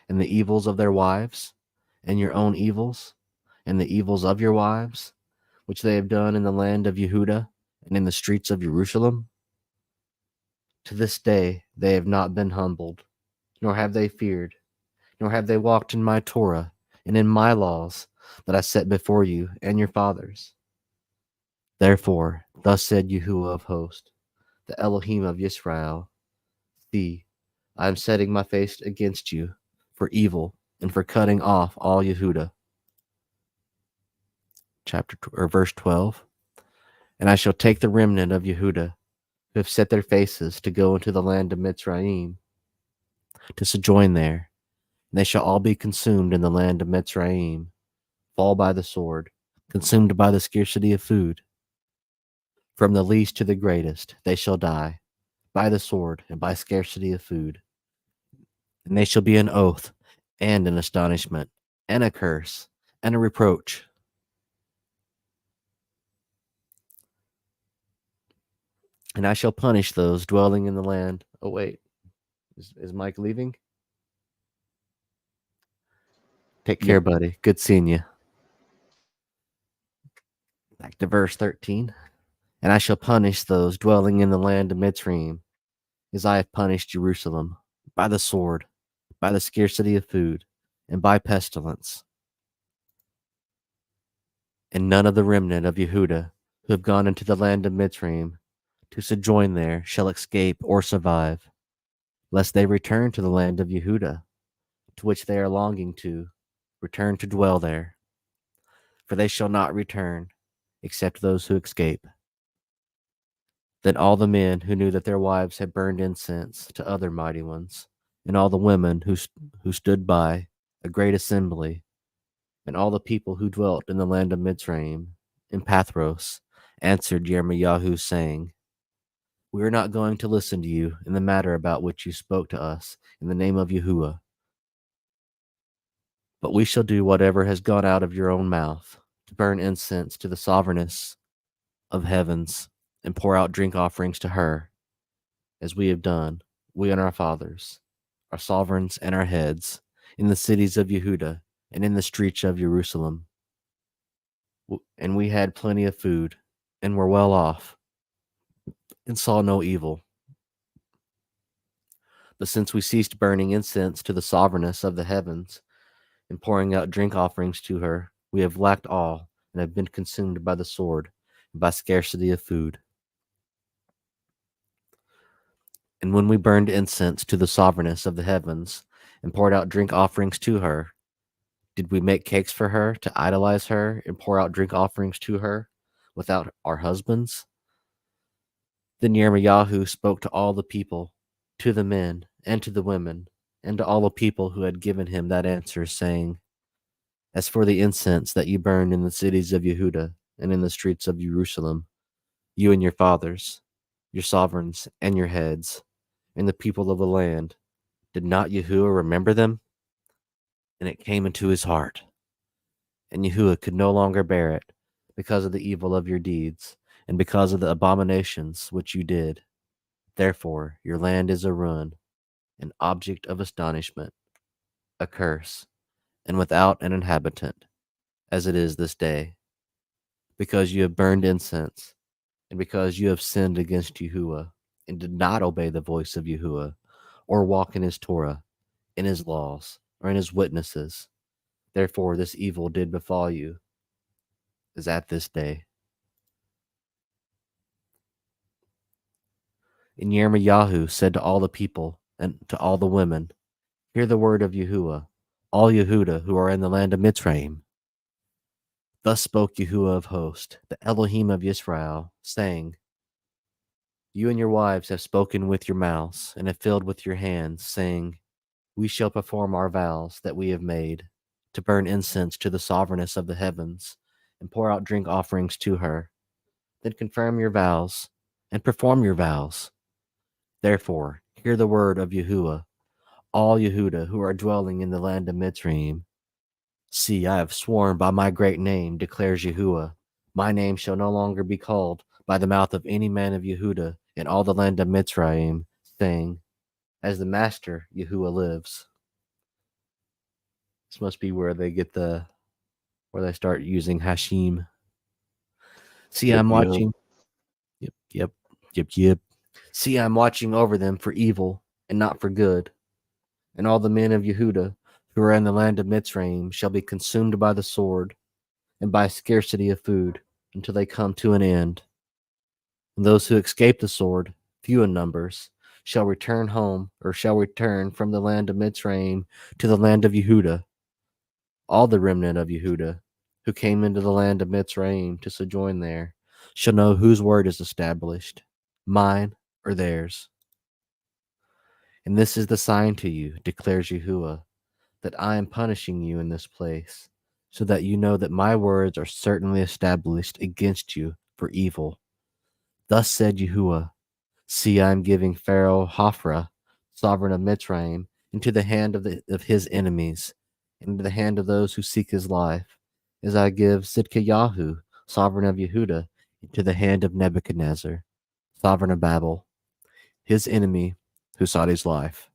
and the evils of their wives, and your own evils, and the evils of your wives, which they have done in the land of Yehudah, and in the streets of Jerusalem? To this day they have not been humbled, nor have they feared, nor have they walked in my Torah and in my laws that I set before you and your fathers. Therefore, thus said Yahuwah of hosts, the Elohim of Israel, See, I am setting my face against you for evil and for cutting off all Yehudah. Verse 12. And I shall take the remnant of Yehudah, who have set their faces to go into the land of Mitzrayim, to sojourn there. And they shall all be consumed in the land of Mitzrayim, fall by the sword, consumed by the scarcity of food. From the least to the greatest they shall die, by the sword and by scarcity of food. And they shall be an oath and an astonishment and a curse and a reproach. And I shall punish those dwelling in the land. Oh, wait. Is Mike leaving? Take care, buddy. Good seeing you. Back to verse 13. And I shall punish those dwelling in the land of Mitzrayim, as I have punished Jerusalem, by the sword, by the scarcity of food, and by pestilence. And none of the remnant of Yehudah, who have gone into the land of Mitzrayim, to sojourn there, shall escape or survive, lest they return to the land of Yehudah, to which they are longing to return to dwell there. For they shall not return, except those who escape. Then all the men who knew that their wives had burned incense to other mighty ones, and all the women who stood by, a great assembly, and all the people who dwelt in the land of Mitzrayim, in Pathros, answered Jermemiah, saying, We are not going to listen to you in the matter about which you spoke to us in the name of Yahuwah. But we shall do whatever has gone out of your own mouth, to burn incense to the sovereigness of heavens, and pour out drink offerings to her, as we have done, we and our fathers, our sovereigns and our heads, in the cities of Yehudah and in the streets of Jerusalem. And we had plenty of food, and were well off, and saw no evil. But since we ceased burning incense to the sovereigness of the heavens, and pouring out drink offerings to her, we have lacked all, and have been consumed by the sword, and by scarcity of food. And when we burned incense to the sovereigness of the heavens, and poured out drink offerings to her? Did we make cakes for her to idolize her and pour out drink offerings to her without our husbands? Then Jeremiah spoke to all the people, to the men, and to the women, and to all the people who had given him that answer, saying, As for the incense that you burned in the cities of Yehuda and in the streets of Jerusalem, you and your fathers, your sovereigns, and your heads, and the people of the land, did not Yahuwah remember them? And it came into his heart, and Yahuwah could no longer bear it, because of the evil of your deeds, and because of the abominations which you did. Therefore your land is a ruin, an object of astonishment, a curse, and without an inhabitant, as it is this day, because you have burned incense, and because you have sinned against Yahuwah, and did not obey the voice of Yahuwah, or walk in his Torah, in his laws, or in his witnesses. Therefore this evil did befall you, as at this day. And Jeremiah said to all the people and to all the women, Hear the word of Yahuwah, all Yehuda who are in the land of Mitzrayim. Thus spoke Yahuwah of hosts, the Elohim of Israel, saying, You and your wives have spoken with your mouths, and have filled with your hands, saying, We shall perform our vows that we have made, to burn incense to the sovereigness of the heavens, and pour out drink offerings to her. Then confirm your vows, and perform your vows. Therefore, hear the word of Yahuwah, all Yehuda who are dwelling in the land of Mitzrayim. See, I have sworn by my great name, declares Yahuwah. My name shall no longer be called by the mouth of any man of Yehuda in all the land of Mitzrayim, saying, As the master Yahuwah lives. This must be where they get where they start using Hashim. See, Yep, I'm yep. watching. Yep. See, I'm watching over them for evil and not for good. And all the men of Yehuda who are in the land of Mitzrayim shall be consumed by the sword and by scarcity of food until they come to an end. And those who escape the sword, few in numbers, shall return home, or shall return from the land of Mitzrayim to the land of Yehuda. All the remnant of Yehuda who came into the land of Mitzrayim to sojourn there shall know whose word is established, mine or theirs. And this is the sign to you, declares Yahuwah, that I am punishing you in this place, so that you know that my words are certainly established against you for evil. Thus said Yahuwah, See, I am giving Pharaoh Hophra, sovereign of Mitzrayim, into the hand of his enemies, into the hand of those who seek his life, as I give Sidkiyahu, sovereign of Yehuda, into the hand of Nebuchadnezzar, sovereign of Babel, his enemy who sought his life.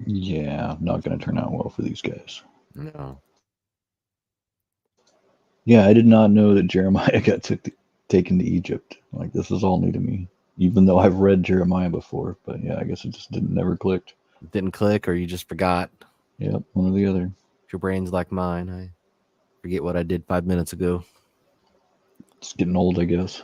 Yeah, not going to turn out well for these guys. No. Yeah, I did not know that Jeremiah got taken to Egypt. Like, this is all new to me. Even though I've read Jeremiah before, but yeah, I guess it just never clicked. Didn't click, or you just forgot. Yep, one or the other. If your brain's like mine, I forget what I did 5 minutes ago. It's getting old, I guess.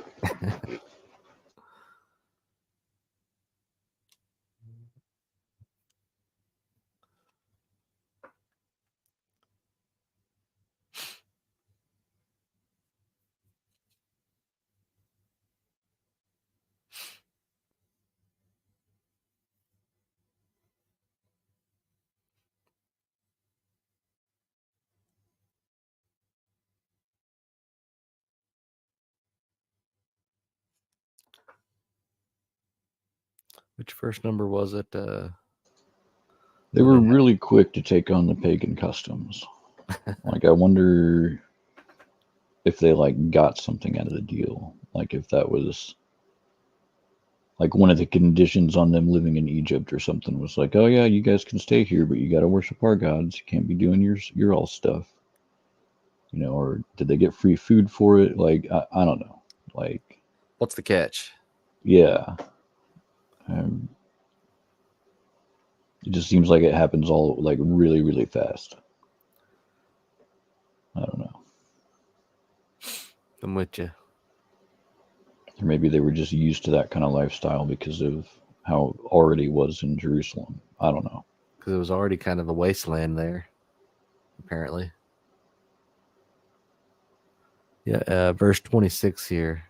Which first number was it? They were really quick to take on the pagan customs. Like, I wonder if they like got something out of the deal. Like, if that was like one of the conditions on them living in Egypt or something was like, oh yeah, you guys can stay here, but you got to worship our gods. You can't be doing your all stuff. You know, or did they get free food for it? Like, I don't know. Like, What's the catch? yeah. It just seems like it happens all like really, really fast. I don't know. I'm with you. Or maybe they were just used to that kind of lifestyle because of how it already was in Jerusalem. I don't know. Because it was already kind of a wasteland there, apparently. Yeah, verse 26 here.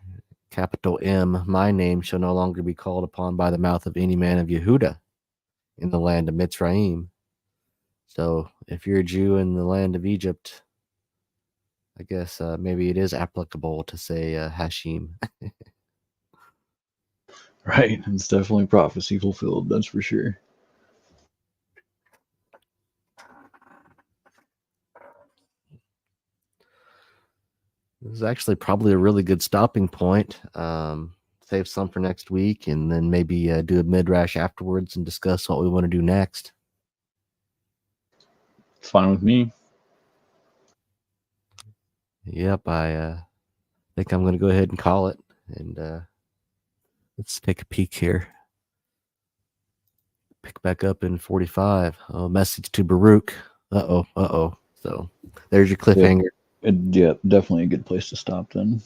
Capital M, my name shall no longer be called upon by the mouth of any man of Yehuda in the land of Mitzrayim. So if you're a Jew in the land of Egypt, I guess maybe it is applicable to say Hashim. Right? It's definitely prophecy fulfilled, that's for sure. This is actually probably a really good stopping point. Save some for next week and then maybe do a midrash afterwards and discuss what we want to do next. It's fine with me. Yep, I think I'm going to go ahead and call it. And let's take a peek here. Pick back up in 45. Oh, message to Baruch. Uh-oh. So there's your cliffhanger. Yeah, definitely a good place to stop then.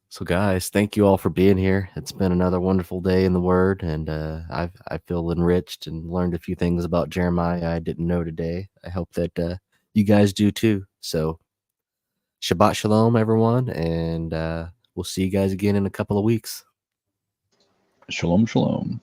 So, guys, thank you all for being here. It's been another wonderful day in the Word, and I feel enriched and learned a few things about Jeremiah I didn't know today. I hope that you guys do too. So, Shabbat Shalom, everyone, and we'll see you guys again in a couple of weeks. Shalom, shalom.